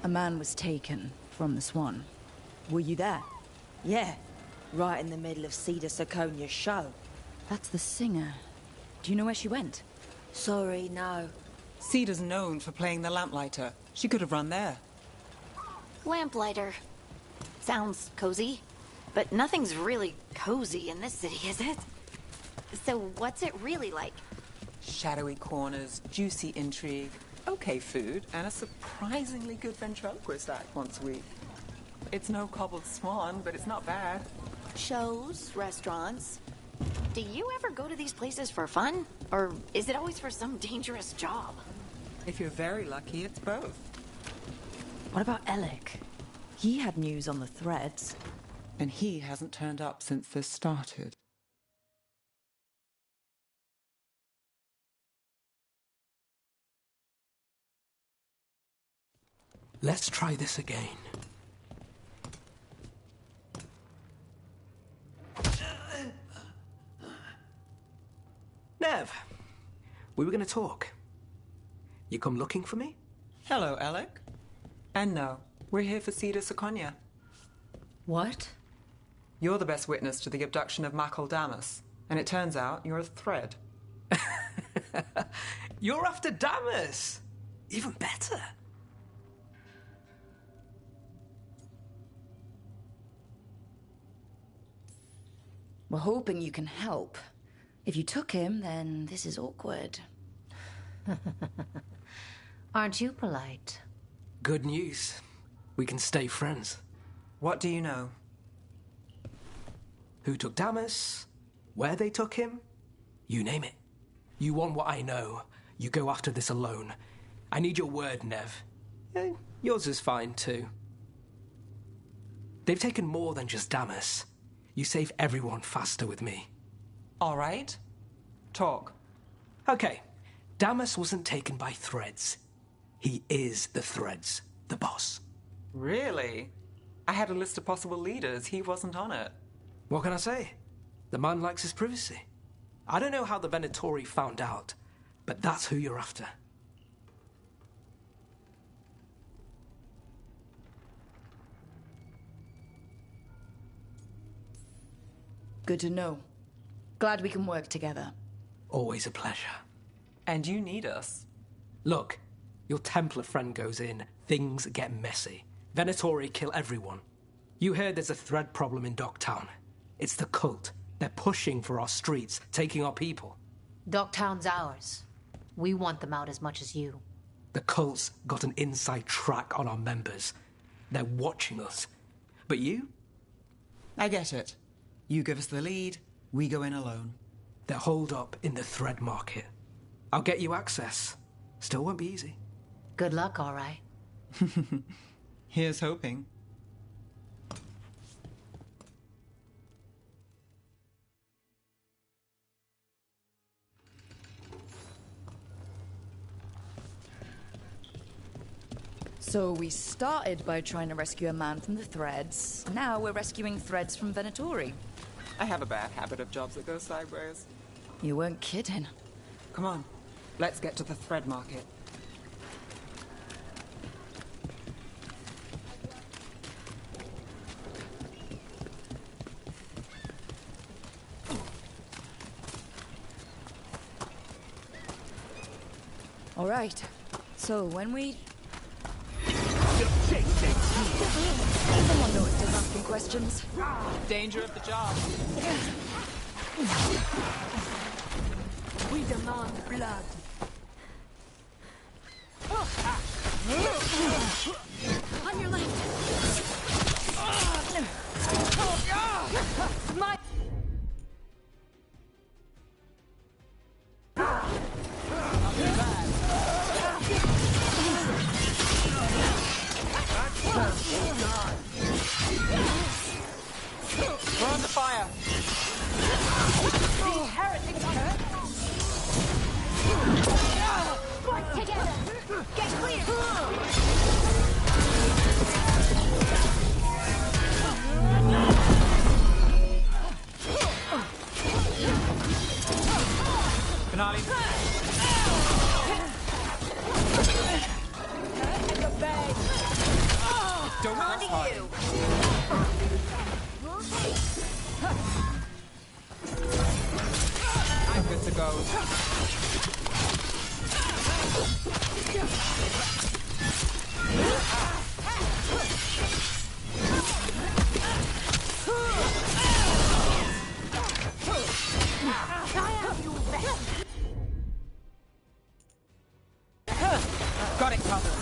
a man was taken from the Swan. Were you there? Yeah, right in the middle of Cedar Siconia's show. That's the singer. Do you know where she went? Sorry, no. Cedar's known for playing the lamplighter. She could have run there. Lamplighter. Sounds cozy, but nothing's really cozy in this city, is it? So what's it really like? Shadowy corners, juicy intrigue, okay food, and a surprisingly good ventriloquist act once a week. It's no cobbled swan, but it's not bad. Shows, restaurants. Do you ever go to these places for fun? Or is it always for some dangerous job? If you're very lucky, it's both. What about Alec? He had news on the threads. And he hasn't turned up since this started. Let's try this again. Nev, we were going to talk. You come looking for me? Hello, Alec. And no, we're here for Cedar Siconia. What? You're the best witness to the abduction of Makal Damas, and it turns out you're a thread. You're after Damas! Even better. We're hoping you can help. If you took him, then this is awkward. Aren't you polite? Good news. We can stay friends. What do you know? Who took Damas? Where they took him? You name it. You want what I know. You go after this alone. I need your word, Nev. Yours is fine, too. They've taken more than just Damas. You save everyone faster with me. All right. Talk. Okay. Damas wasn't taken by threads. He is the threads. The boss. Really? I had a list of possible leaders. He wasn't on it. What can I say? The man likes his privacy. I don't know how the Venatori found out, but that's who you're after. Good to know. Glad we can work together. Always a pleasure. And you need us. Look, your Templar friend goes in, things get messy. Venatori kill everyone. You heard there's a thread problem in Docktown. It's the cult. They're pushing for our streets, taking our people. Docktown's ours. We want them out as much as you. The cult's got an inside track on our members. They're watching us. But you? I get it. You give us the lead, we go in alone. They're holed up in the thread market. I'll get you access. Still won't be easy. Good luck, all right. Here's hoping. So we started by trying to rescue a man from the threads. Now we're rescuing threads from Venatori. I have a bad habit of jobs that go sideways. You weren't kidding. Come on, let's get to the thread market. All right. So when we... Someone noticed us asking questions. Danger of the job. We demand blood. On your left. My... We're under fire. These heretics on Earth. Fight together. Get clear. Finale. Don't On to hard. you. I'm good to go. Got it covered.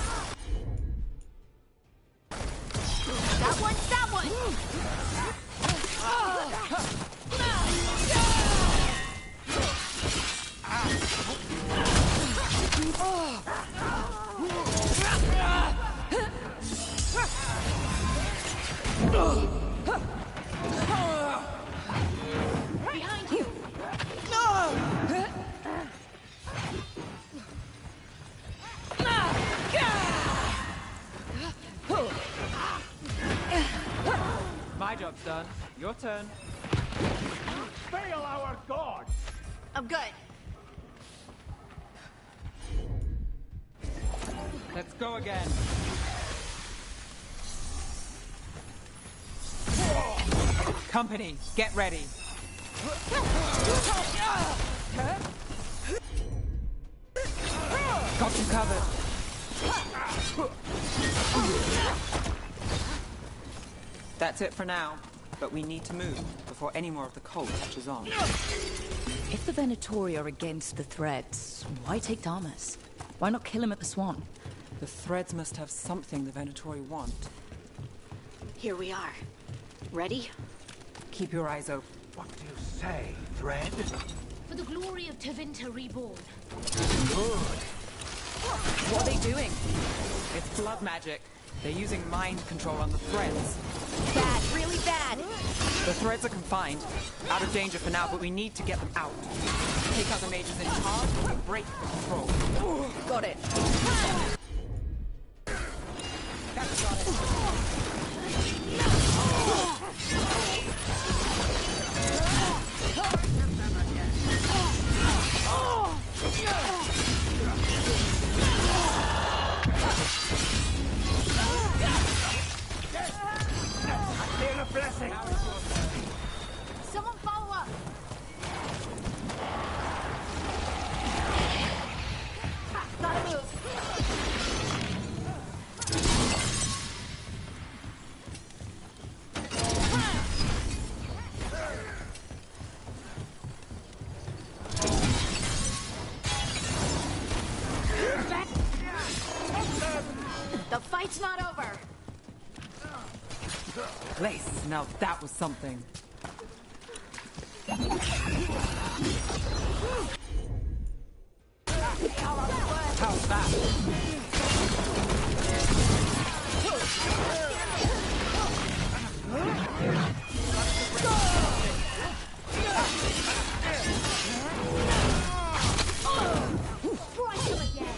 That one. Behind you. My job's done. Your turn. Fail our god! I'm good. Let's go again. Company, get ready. Got you covered. That's it for now, but we need to move before any more of the cult catches on. If the Venatori are against the Threads, why take Damas? Why not kill him at the Swan? The Threads must have something the Venatori want. Here we are. Ready? Keep your eyes open. What do you say, Thread? For the glory of Tevinter Reborn. Good. What are they doing? It's blood magic. They're using mind control on the Threads. Bad, really bad. The Threads are confined. Out of danger for now, but we need to get them out. Take out the mages in charge and break the control. Got it. That's got it. A blessing. Someone follow up. Gotta move. The fight's not over. Place. Now that was something. How's that? Strike him again.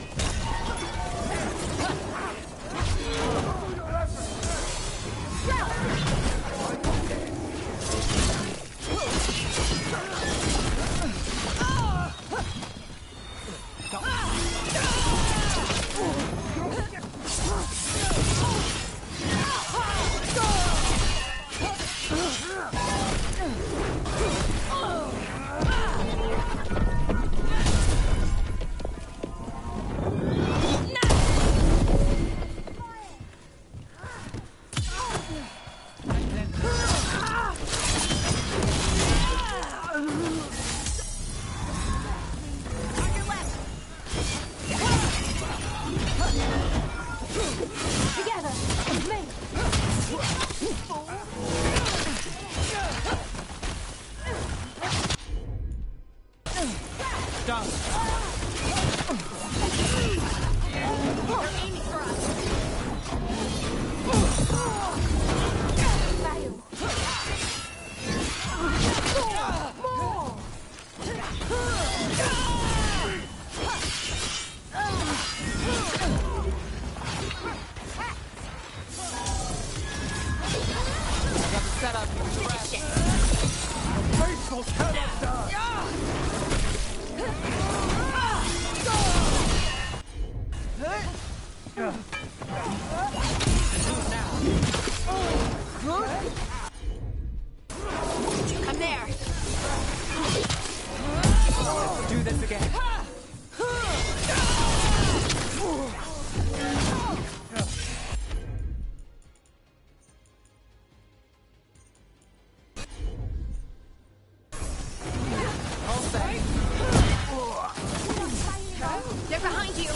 behind you!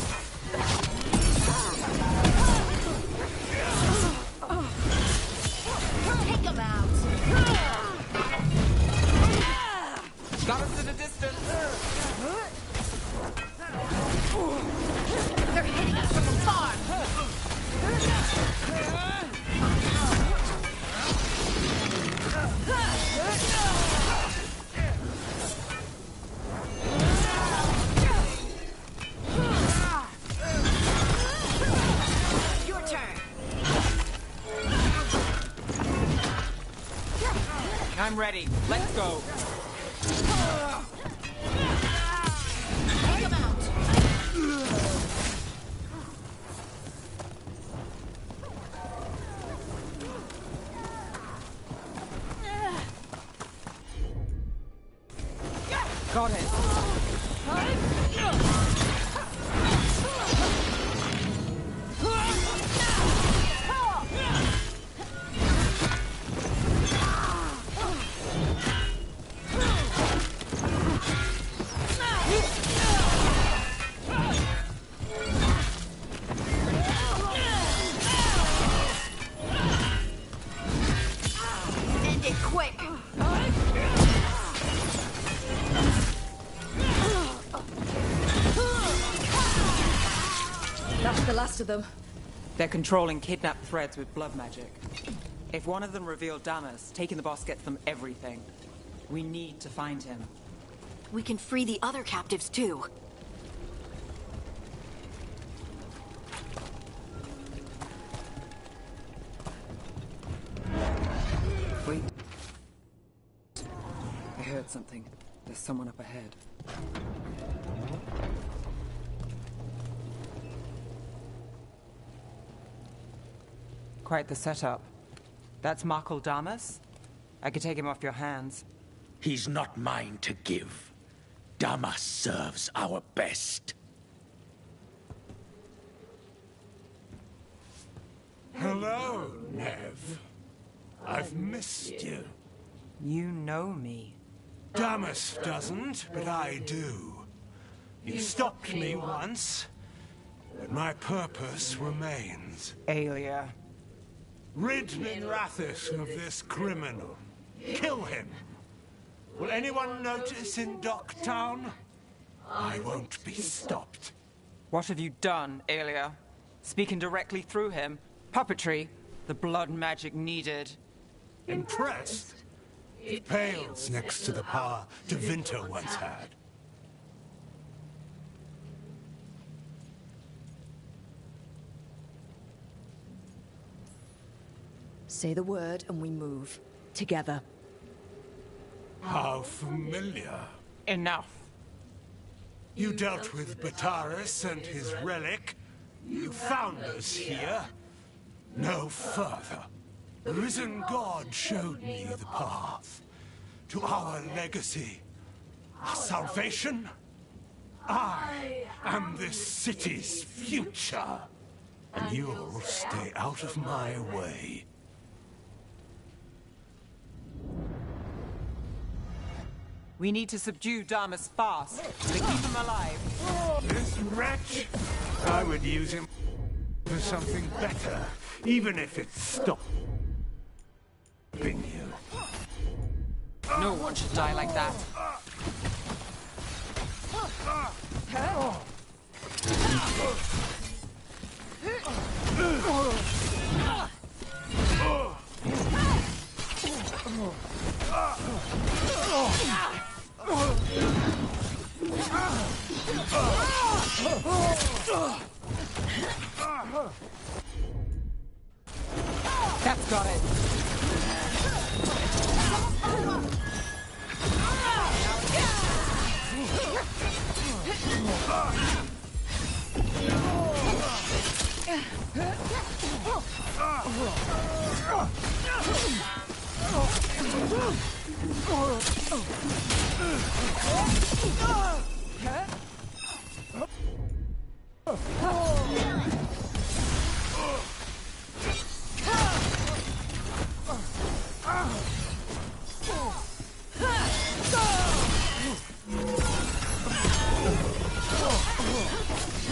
Take him out! Got us in a distance! They're hitting us from afar! Your turn! I'm ready. Let's go. Take him out! Got it. End it quick! That's the last of them. They're controlling kidnapped threads with blood magic. If one of them revealed Damas, taking the boss gets them everything. We need to find him. We can free the other captives too. Wait. I heard something. There's someone up ahead. Quite the setup. That's Markle Damas? I could take him off your hands. He's not mine to give. Damas serves our best. Hello, Nev. I've missed you. You know me. Damas doesn't, but I do. You stopped me once, but my purpose remains. Aelia. Rid Minrathis of this criminal. Kill him. Will anyone notice in Docktown? I won't be stopped. What have you done, Aelia? Speaking directly through him? Puppetry? The blood magic needed? Impressed? It pales next to the power Devinter once had. Say the word and we move. Together. How familiar. Enough. You dealt with Bataris and his relic. You found us here. No further. The risen God showed me the path to our legacy, our salvation. I am this city's future, and you'll stay out of my way. We need to subdue Damas fast to keep him alive. This wretch? I would use him for something better, even if it stopped you. No one should die like that. That's got it.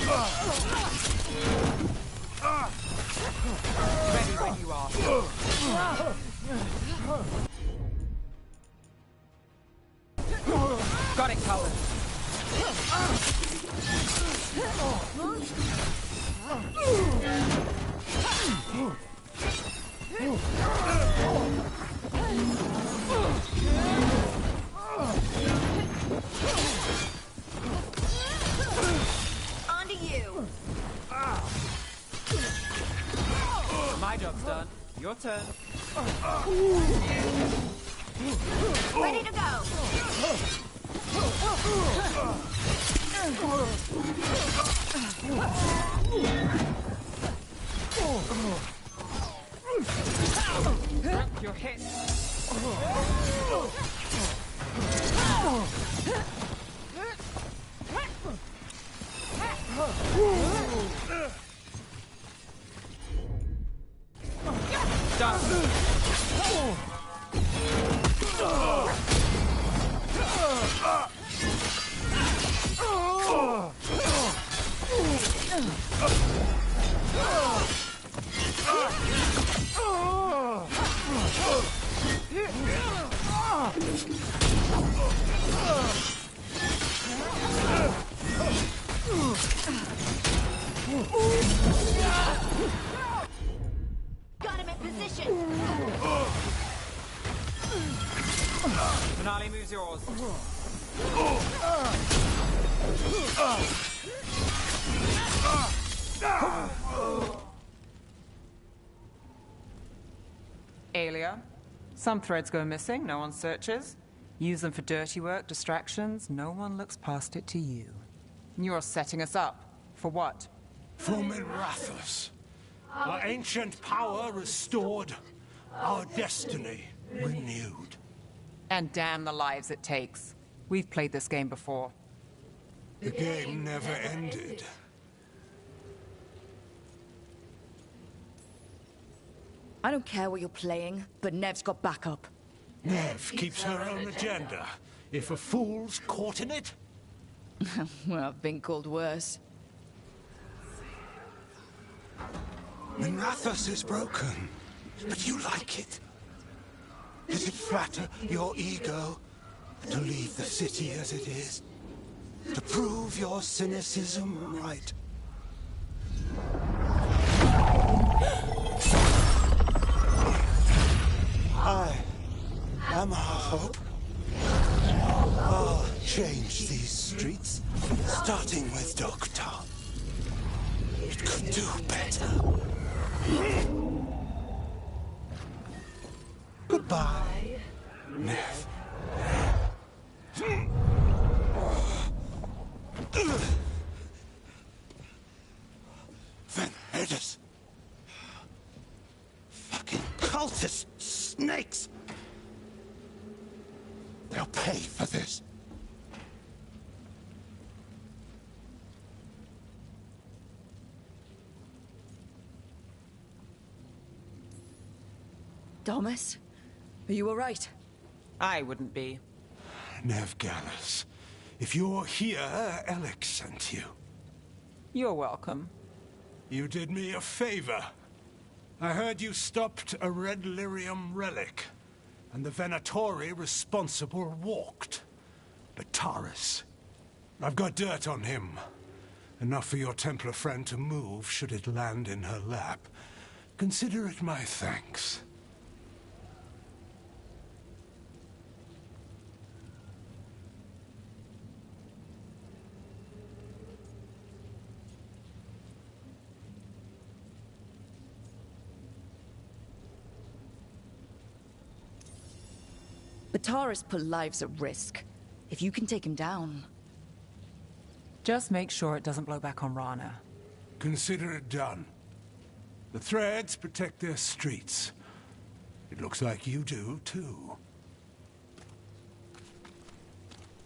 Ready when you are. Got it covered. On to you. My job's done. Your turn. Ready to go. You're hit. Got him in position. Finale moves yours. Alia, some threads go missing, no one searches. Use them for dirty work, distractions, no one looks past it to you. You're setting us up. For what? For Minrathous. Our ancient power restored, our destiny renewed. And damn the lives it takes. We've played this game before. The game never ended. I don't care what you're playing, but Nev's got backup. Nev keeps her own agenda. If a fool's caught in it... Well, I've been called worse. Minrathous is broken, but you like it. Does it flatter your ego to leave the city as it is? To prove your cynicism right? I am our hope. I'll change these streets, starting with Dok'tar. It could do better. Goodbye, Nev. Van Herders. Fucking cultist snakes. They'll pay for this. Thomas? Are you alright? I wouldn't be. Nev Gallus, if you're here, Alec sent you. You're welcome. You did me a favor. I heard you stopped a red lyrium relic, and the Venatori responsible walked. Bataris. I've got dirt on him. Enough for your Templar friend to move should it land in her lap. Consider it my thanks. Bataris put lives at risk. If you can take him down... Just make sure it doesn't blow back on Rana. Consider it done. The Threads protect their streets. It looks like you do, too.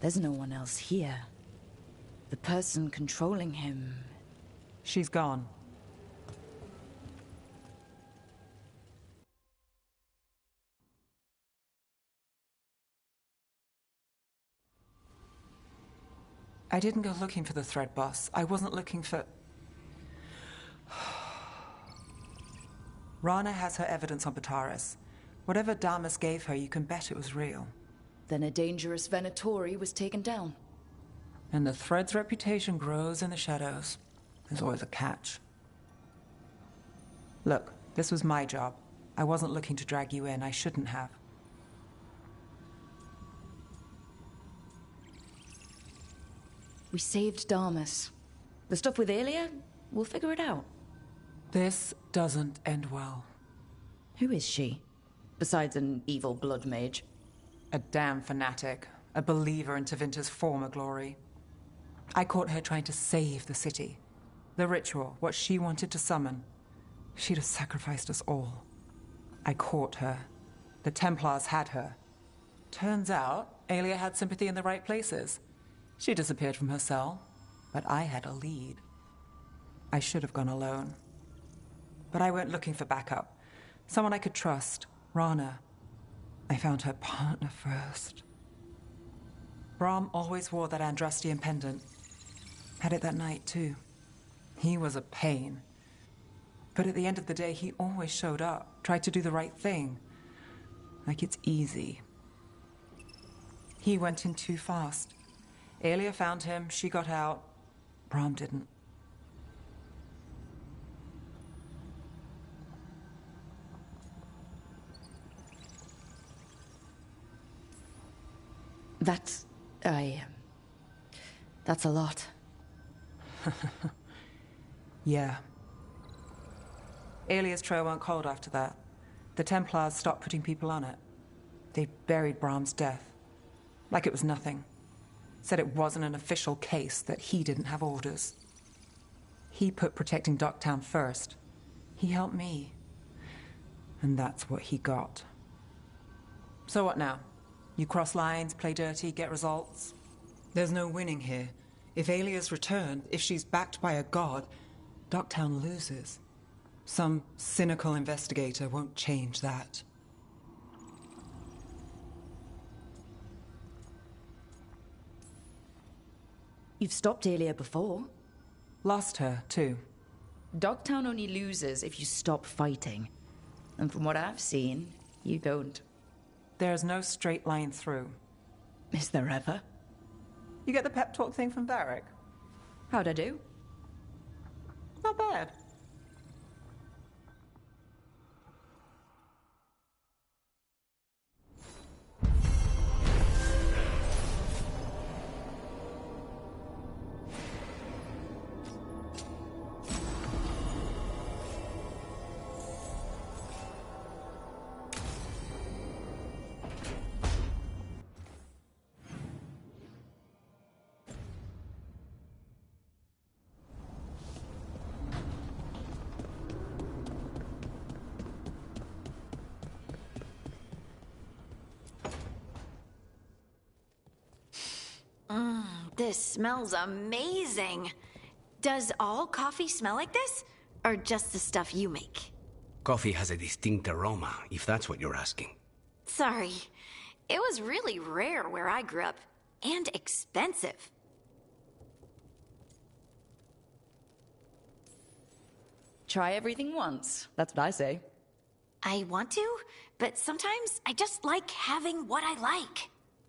There's no one else here. The person controlling him... She's gone. I didn't go looking for the thread, boss. I wasn't looking for... Rana has her evidence on Bataris. Whatever Damas gave her, you can bet it was real. Then a dangerous Venatori was taken down. And the thread's reputation grows in the shadows. There's always a catch. Look, this was my job. I wasn't looking to drag you in. I shouldn't have. We saved Damas. The stuff with Aelia, we'll figure it out. This doesn't end well. Who is she? Besides an evil blood mage. A damn fanatic. A believer in Tevinter's former glory. I caught her trying to save the city. The ritual, what she wanted to summon. She'd have sacrificed us all. I caught her. The Templars had her. Turns out, Aelia had sympathy in the right places. She disappeared from her cell, but I had a lead. I should have gone alone. But I went looking for backup. Someone I could trust. Rana. I found her partner first. Brahm always wore that Andrastian pendant. Had it that night, too. He was a pain. But at the end of the day, he always showed up, tried to do the right thing. Like it's easy. He went in too fast. Aelia found him, she got out. Brahm didn't. That's a lot. Yeah. Aelia's trail went cold after that. The Templars stopped putting people on it. They buried Brahm's death. Like it was nothing. Said it wasn't an official case, that he didn't have orders. He put protecting Docktown first. He helped me. And that's what he got. So what now? You cross lines, play dirty, get results? There's no winning here. If Aelia's returned, if she's backed by a god, Docktown loses. Some cynical investigator won't change that. You've stopped Aelia before. Lost her, too. Dogtown only loses if you stop fighting. And from what I've seen, you don't. There's no straight line through. Is there ever? You get the pep talk thing from Varric? How'd I do? Not bad. This smells amazing. Does all coffee smell like this? Or just the stuff you make? Coffee has a distinct aroma, if that's what you're asking. Sorry. It was really rare where I grew up. And expensive. Try everything once. That's what I say. I want to, but sometimes I just like having what I like.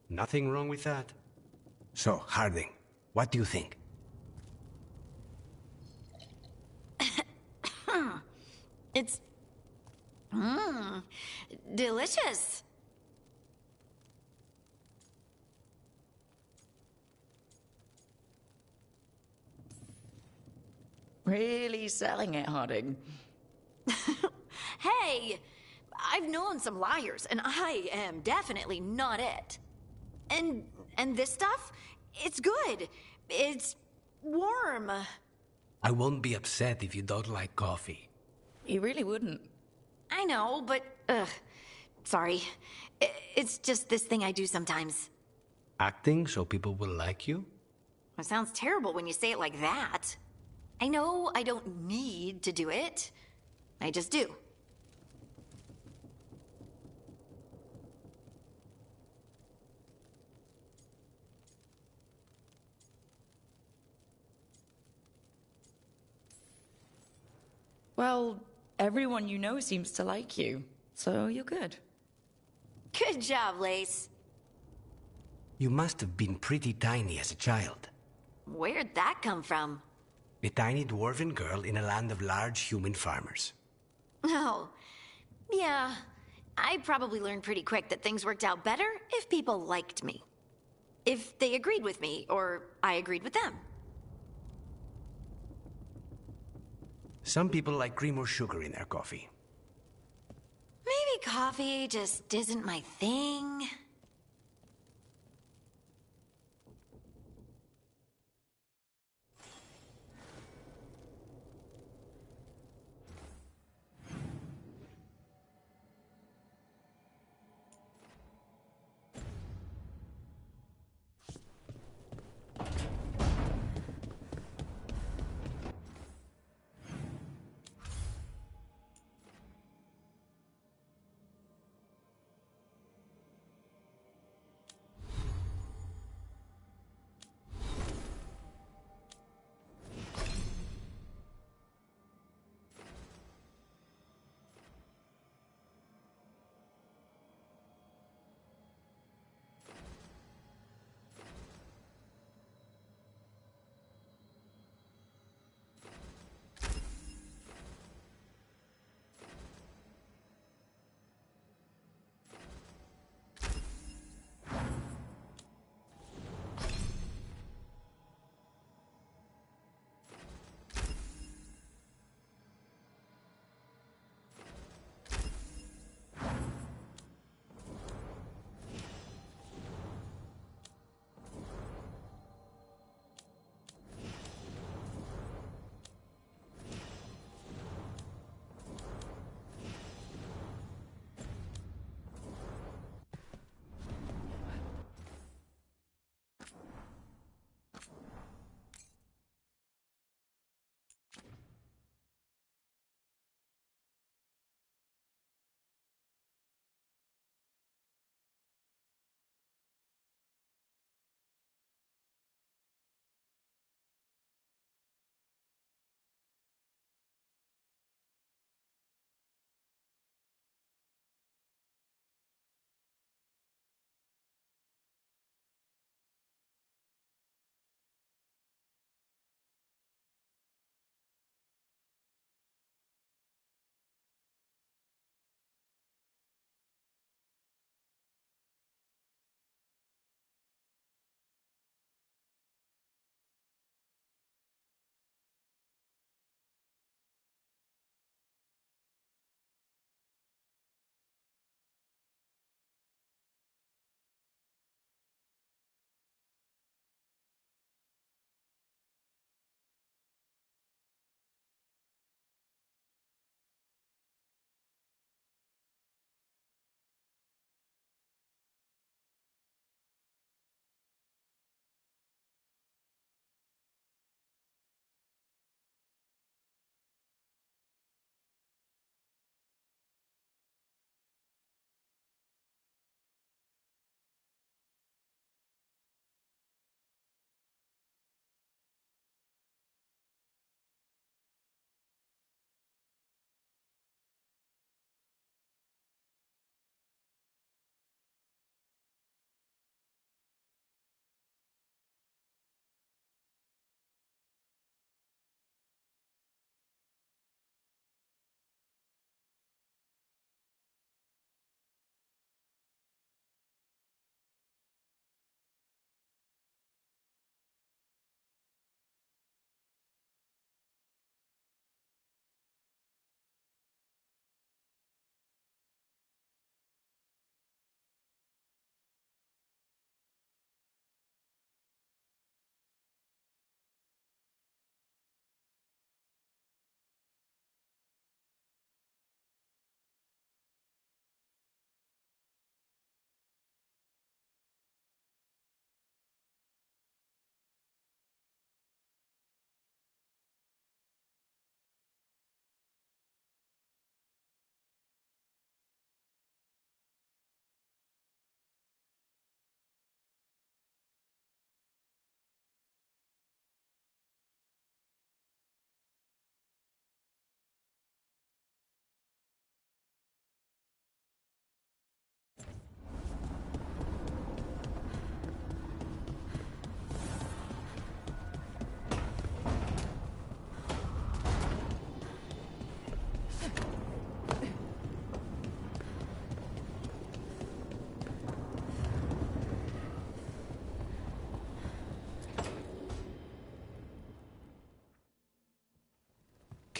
Nothing wrong with that. So, Harding, what do you think? It's... delicious. Really selling it, Harding. Hey, I've known some liars, and I am definitely not it. And this stuff? It's good. It's warm. I won't be upset if you don't like coffee. You really wouldn't. I know, but, sorry. It's just this thing I do sometimes. Acting so people will like you? It sounds terrible when you say it like that. I know I don't need to do it. I just do. Well, everyone you know seems to like you, so you're good. Good job, Lace. You must have been pretty tiny as a child. Where'd that come from? A tiny dwarven girl in a land of large human farmers. Oh, yeah. I probably learned pretty quick that things worked out better if people liked me. If they agreed with me, or I agreed with them. Some people like cream or sugar in their coffee. Maybe coffee just isn't my thing.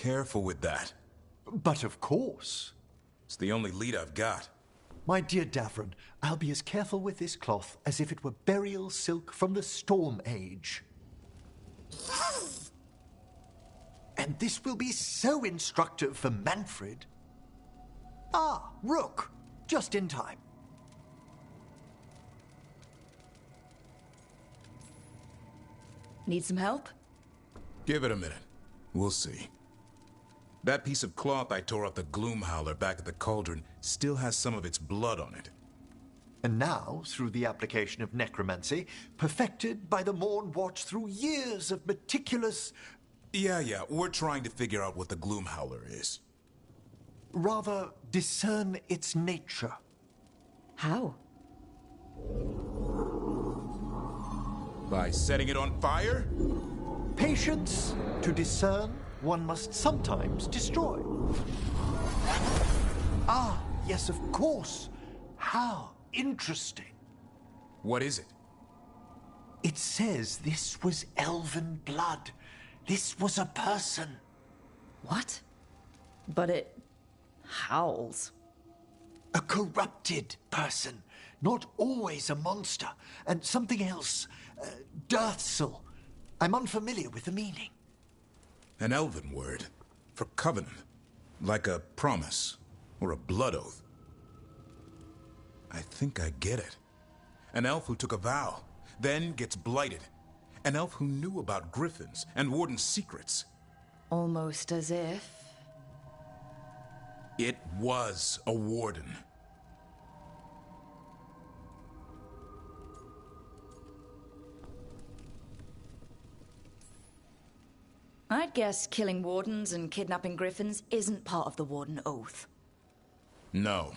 careful with that. But of course. It's the only lead I've got. My dear Davron, I'll be as careful with this cloth as if it were burial silk from the Storm Age. And this will be so instructive for Manfred. Ah, Rook, just in time. Need some help? Give it a minute. We'll see. That piece of cloth I tore off the Gloom Howler back at the cauldron still has some of its blood on it. And now, through the application of necromancy, perfected by the Morn Watch through years of meticulous... Yeah, we're trying to figure out what the Gloom Howler is. Rather, discern its nature. How? By setting it on fire? Patience. To discern, one must sometimes destroy. Ah, yes, of course. How interesting. What is it? It says this was elven blood. This was a person. What? But it howls. A corrupted person. Not always a monster. And something else. Dirthsel. I'm unfamiliar with the meaning. An elven word. For covenant. Like a promise. Or a blood oath. I think I get it. An elf who took a vow. Then gets blighted. An elf who knew about griffins and Warden's secrets. Almost as if... It was a Warden. I'd guess killing Wardens and kidnapping Griffins isn't part of the Warden Oath. No.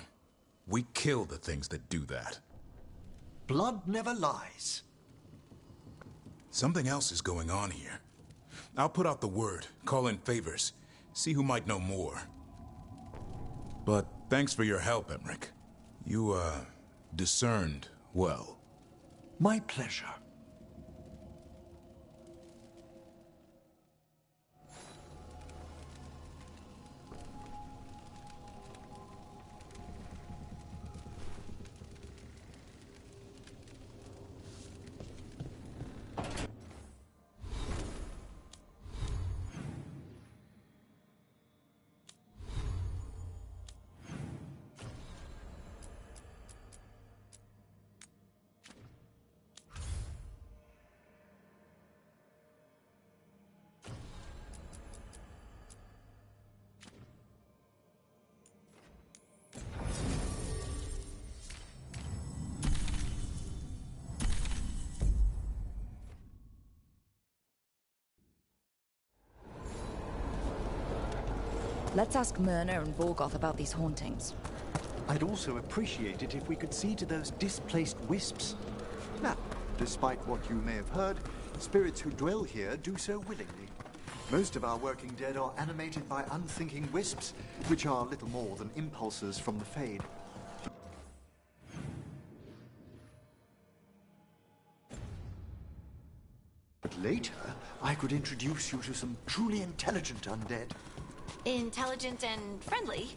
We kill the things that do that. Blood never lies. Something else is going on here. I'll put out the word, call in favors, see who might know more. But thanks for your help, Emmerich. You, discerned well. My pleasure. Let's ask Myrna and Vorgoth about these hauntings. I'd also appreciate it if we could see to those displaced wisps. Now, despite what you may have heard, spirits who dwell here do so willingly. Most of our working dead are animated by unthinking wisps, which are little more than impulses from the Fade. But later, I could introduce you to some truly intelligent undead. Intelligent and friendly.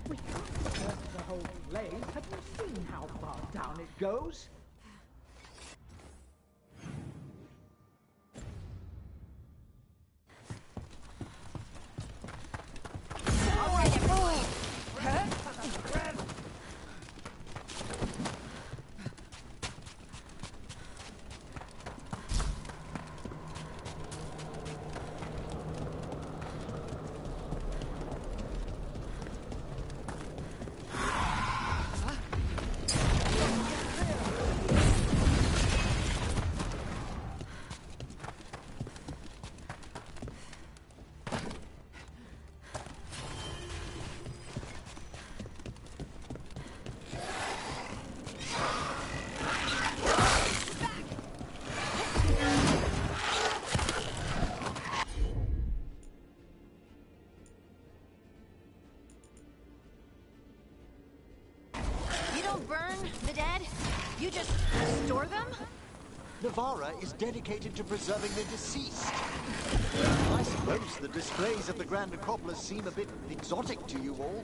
We can't burn the whole place. Have you seen how far down it goes? All right, everyone. Navarra is dedicated to preserving the deceased. I suppose the displays of the Grand Necropolis seem a bit exotic to you all.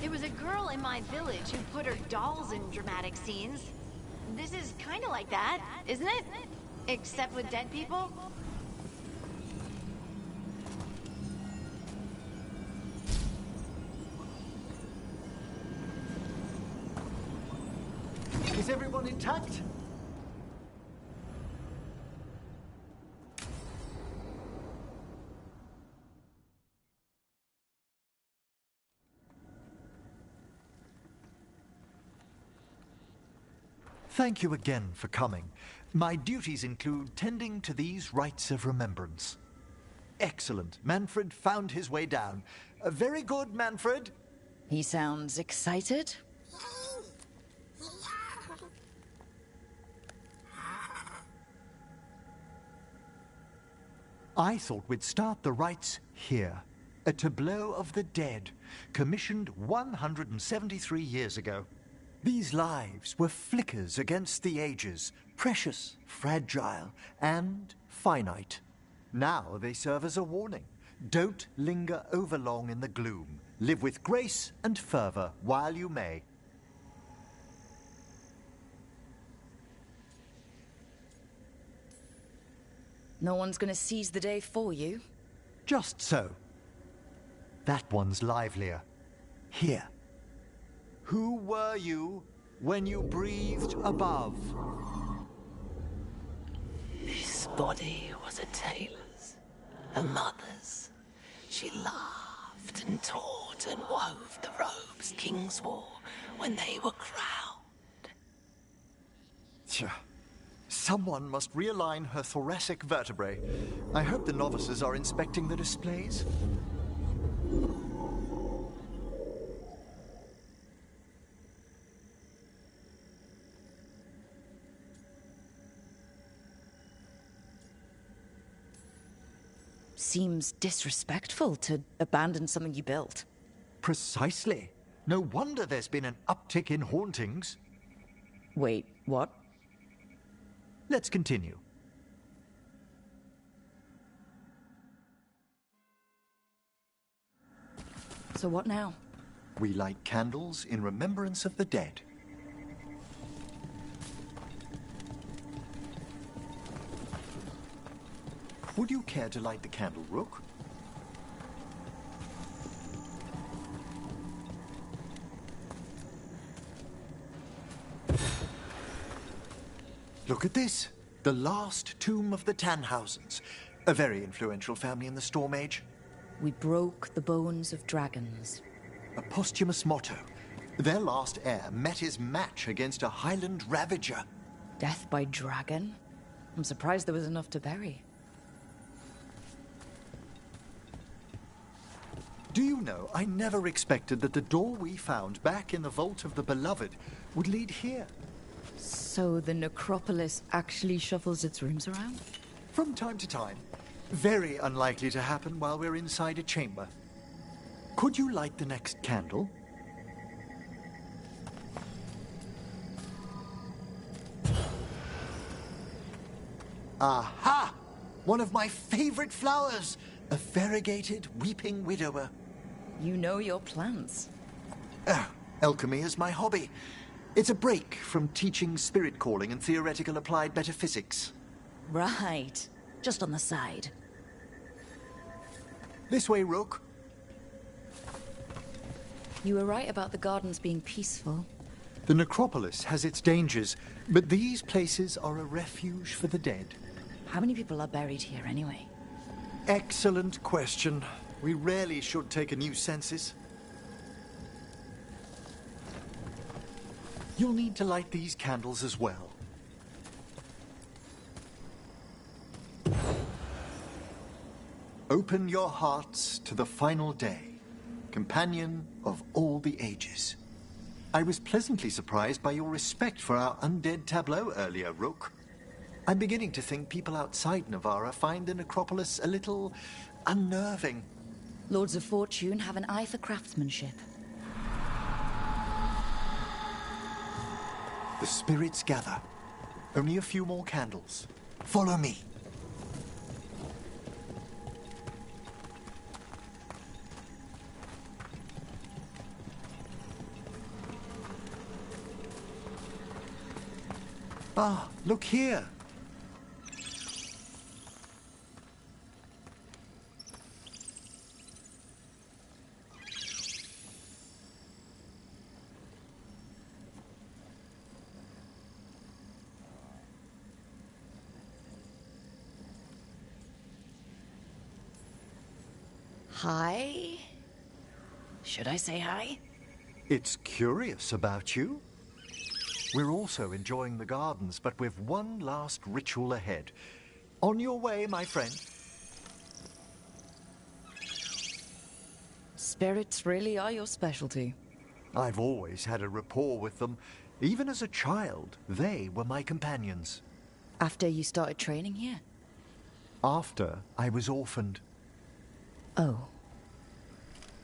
There was a girl in my village who put her dolls in dramatic scenes. This is kind of like that, isn't it? Except with dead people? Is everyone intact? Thank you again for coming. My duties include tending to these rites of remembrance. Excellent. Manfred found his way down. Very good, Manfred. He sounds excited. I thought we'd start the rites here. A tableau of the dead, commissioned 173 years ago. These lives were flickers against the ages, precious, fragile, and finite. Now they serve as a warning. Don't linger overlong in the gloom. Live with grace and fervor while you may. No one's gonna seize the day for you? Just so. That one's livelier. Here. Who were you when you breathed above? This body was a tailor's, a mother's. She laughed and taught and wove the robes kings wore when they were crowned. Tja. Someone must realign her thoracic vertebrae. I hope the novices are inspecting the displays. Seems disrespectful to abandon something you built. Precisely. No wonder there's been an uptick in hauntings. Wait, what? Let's continue. So what now? We light candles in remembrance of the dead. Would you care to light the candle, Rook? Look at this. The last tomb of the Tannhausens. A very influential family in the Storm Age. We broke the bones of dragons. A posthumous motto. Their last heir met his match against a Highland Ravager. Death by dragon? I'm surprised there was enough to bury. Do you know, I never expected that the door we found back in the Vault of the Beloved would lead here. So the necropolis actually shuffles its rooms around? From time to time. Very unlikely to happen while we're inside a chamber. Could you light the next candle? Aha! One of my favorite flowers! A variegated weeping widower. You know your plants. Alchemy is my hobby. It's a break from teaching spirit calling and theoretical applied metaphysics. Right. Just on the side. This way, Rook. You were right about the gardens being peaceful. The necropolis has its dangers, but these places are a refuge for the dead. How many people are buried here anyway? Excellent question. We rarely should take a new census. You'll need to light these candles as well. Open your hearts to the final day, companion of all the ages. I was pleasantly surprised by your respect for our undead tableau earlier, Rook. I'm beginning to think people outside Navarra find the necropolis a little unnerving. Lords of Fortune have an eye for craftsmanship. The spirits gather. Only a few more candles. Follow me. Ah, look here. Hi? Should I say hi? It's curious about you. We're also enjoying the gardens, but we've one last ritual ahead. On your way, my friend. Spirits really are your specialty. I've always had a rapport with them. Even as a child, they were my companions. After you started training here? After I was orphaned. Oh.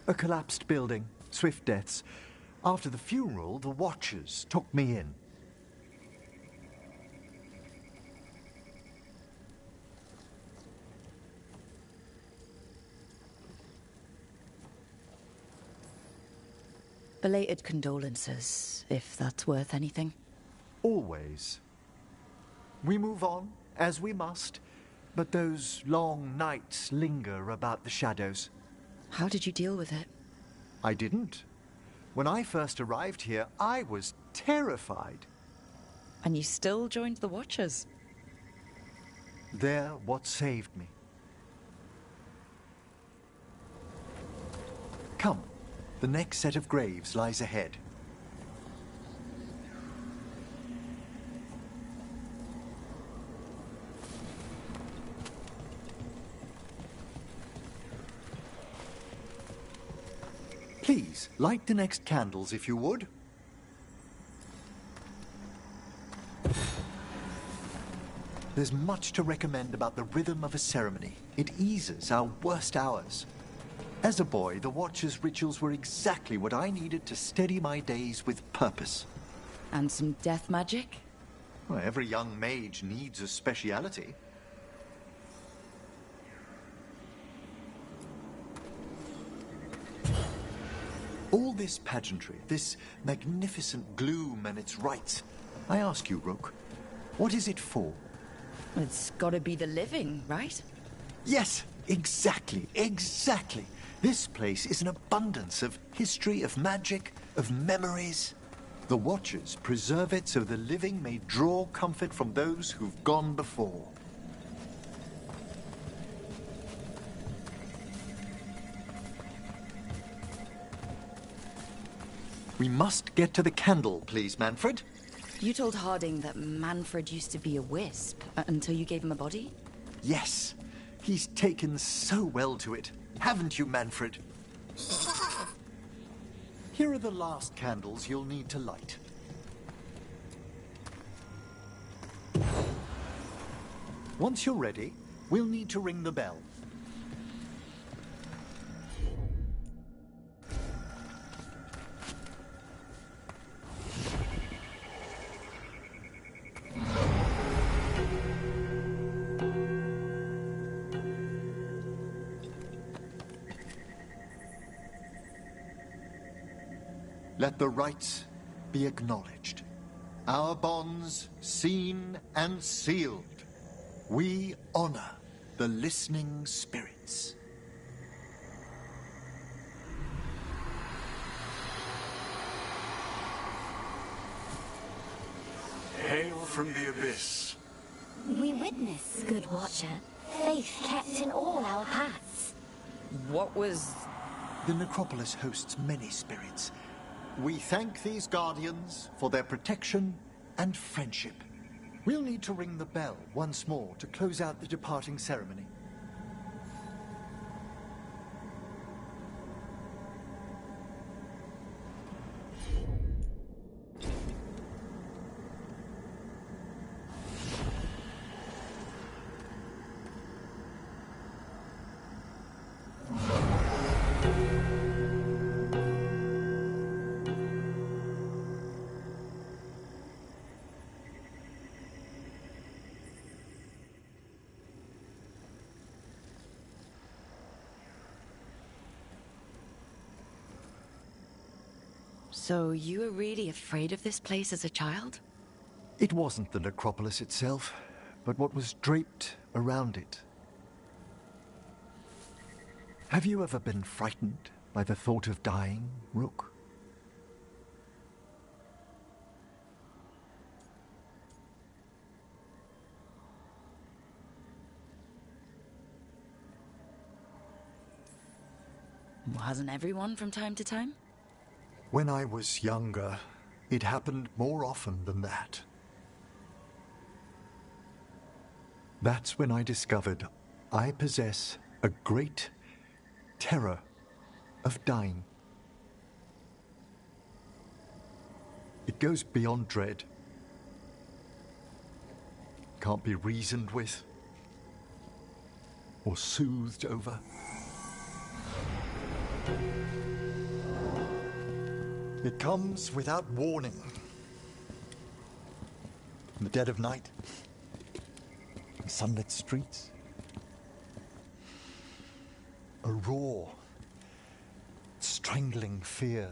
A collapsed building, swift deaths. After the funeral, the Watchers took me in. Belated condolences, if that's worth anything. Always. We move on, as we must, but those long nights linger about the shadows. How did you deal with it? I didn't. When I first arrived here, I was terrified. And you still joined the Watchers? They're what saved me. Come, the next set of graves lies ahead. Please, light the next candles if you would. There's much to recommend about the rhythm of a ceremony. It eases our worst hours. As a boy, the Watcher's rituals were exactly what I needed to steady my days with purpose. And some death magic? Well, every young mage needs a speciality. All this pageantry, this magnificent gloom and its rites. I ask you, Rook, what is it for? It's gotta be the living, right? Yes, exactly, exactly. This place is an abundance of history, of magic, of memories. The Watchers preserve it so the living may draw comfort from those who've gone before. We must get to the candle, please, Manfred. You told Harding that Manfred used to be a wisp until you gave him a body? Yes. He's taken so well to it. Haven't you, Manfred? Here are the last candles you'll need to light. Once you're ready, we'll need to ring the bell. Let the rites be acknowledged. Our bonds seen and sealed. We honor the listening spirits. Hail from the abyss. We witness, good Watcher, faith kept in all our paths. What was... The necropolis hosts many spirits. We thank these guardians for their protection and friendship. We'll need to ring the bell once more to close out the departing ceremony. So you were really afraid of this place as a child? It wasn't the necropolis itself, but what was draped around it. Have you ever been frightened by the thought of dying, Rook? Hasn't everyone from time to time? When I was younger, it happened more often than that. That's when I discovered I possess a great terror of dying. It goes beyond dread. Can't be reasoned with or soothed over. It comes without warning. In the dead of night, in sunlit streets. A raw, strangling fear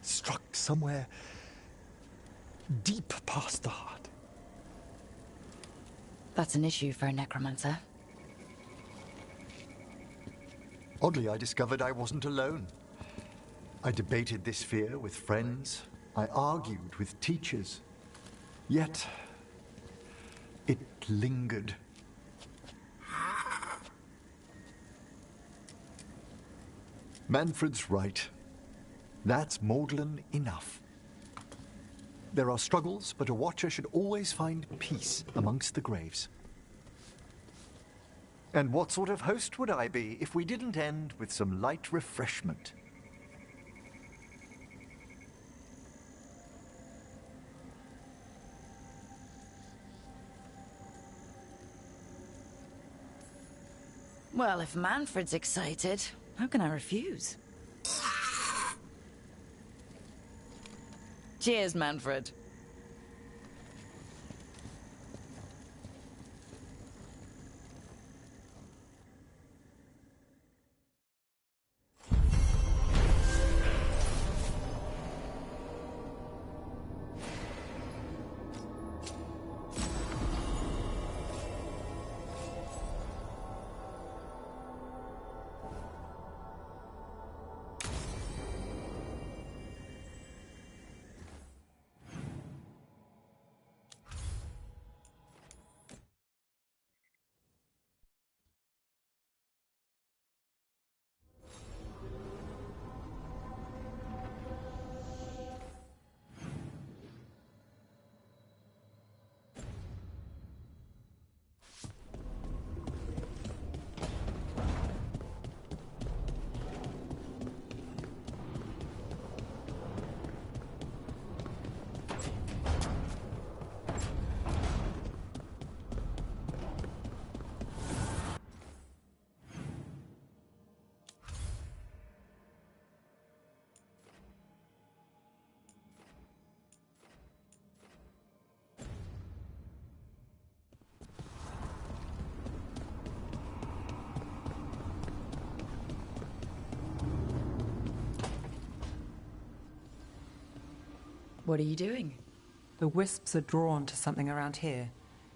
struck somewhere deep past the heart. That's an issue for a necromancer. Oddly, I discovered I wasn't alone. I debated this fear with friends. I argued with teachers. Yet, it lingered. Manfred's right. That's maudlin enough. There are struggles, but a watcher should always find peace amongst the graves. And what sort of host would I be if we didn't end with some light refreshment? Well, if Manfred's excited, how can I refuse? Cheers, Manfred. What are you doing? The wisps are drawn to something around here.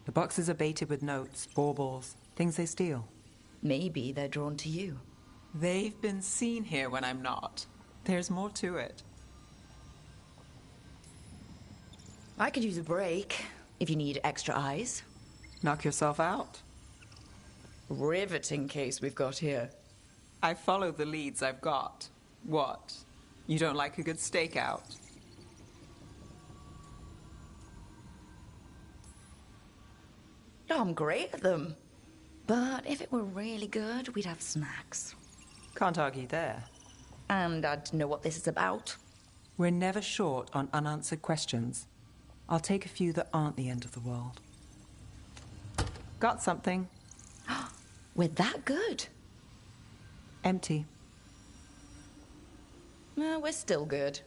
The boxes are baited with notes, baubles, things they steal. Maybe they're drawn to you. They've been seen here when I'm not. There's more to it. I could use a break, if you need extra eyes. Knock yourself out. Riveting case we've got here. I follow the leads I've got. What? You don't like a good stakeout? I'm great at them. But if it were really good, we'd have snacks. Can't argue there. And I'd know what this is about. We're never short on unanswered questions. I'll take a few that aren't the end of the world. Got something. We're that good. Empty. Well, we're still good.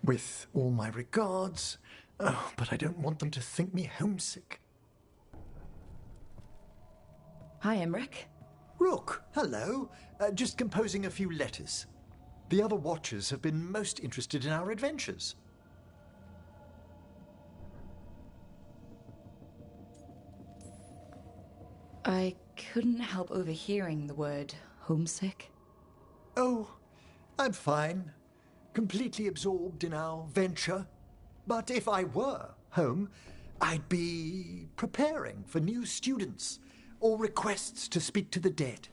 With all my regards. Oh, but I don't want them to think me homesick. Hi, Emmerich. Rook, hello. Just composing a few letters. The other Watchers have been most interested in our adventures. I couldn't help overhearing the word homesick. Oh, I'm fine. Completely absorbed in our venture. But if I were home, I'd be preparing for new students or requests to speak to the dead.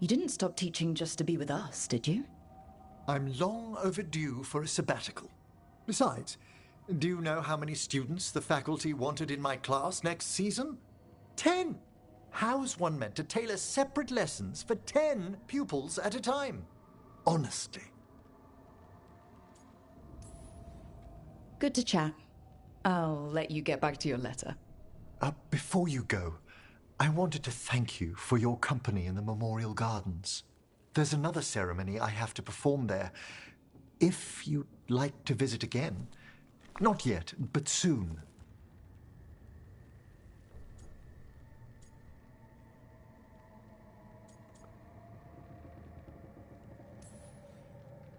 You didn't stop teaching just to be with us, did you? I'm long overdue for a sabbatical. Besides, do you know how many students the faculty wanted in my class next season? 10! How's one meant to tailor separate lessons for 10 pupils at a time? Honestly. Good to chat. I'll let you get back to your letter. Before you go, I wanted to thank you for your company in the Memorial Gardens. There's another ceremony I have to perform there. If you'd like to visit again. Not yet, but soon.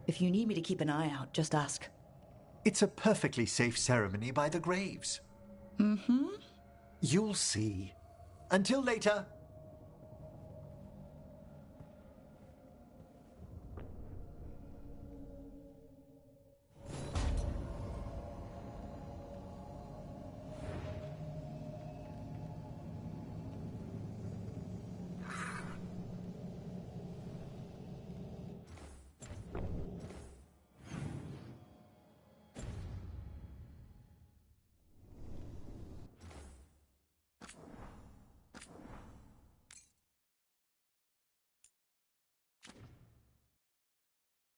If you need me to keep an eye out, just ask. It's a perfectly safe ceremony by the graves. Mm-hmm. You'll see. Until later.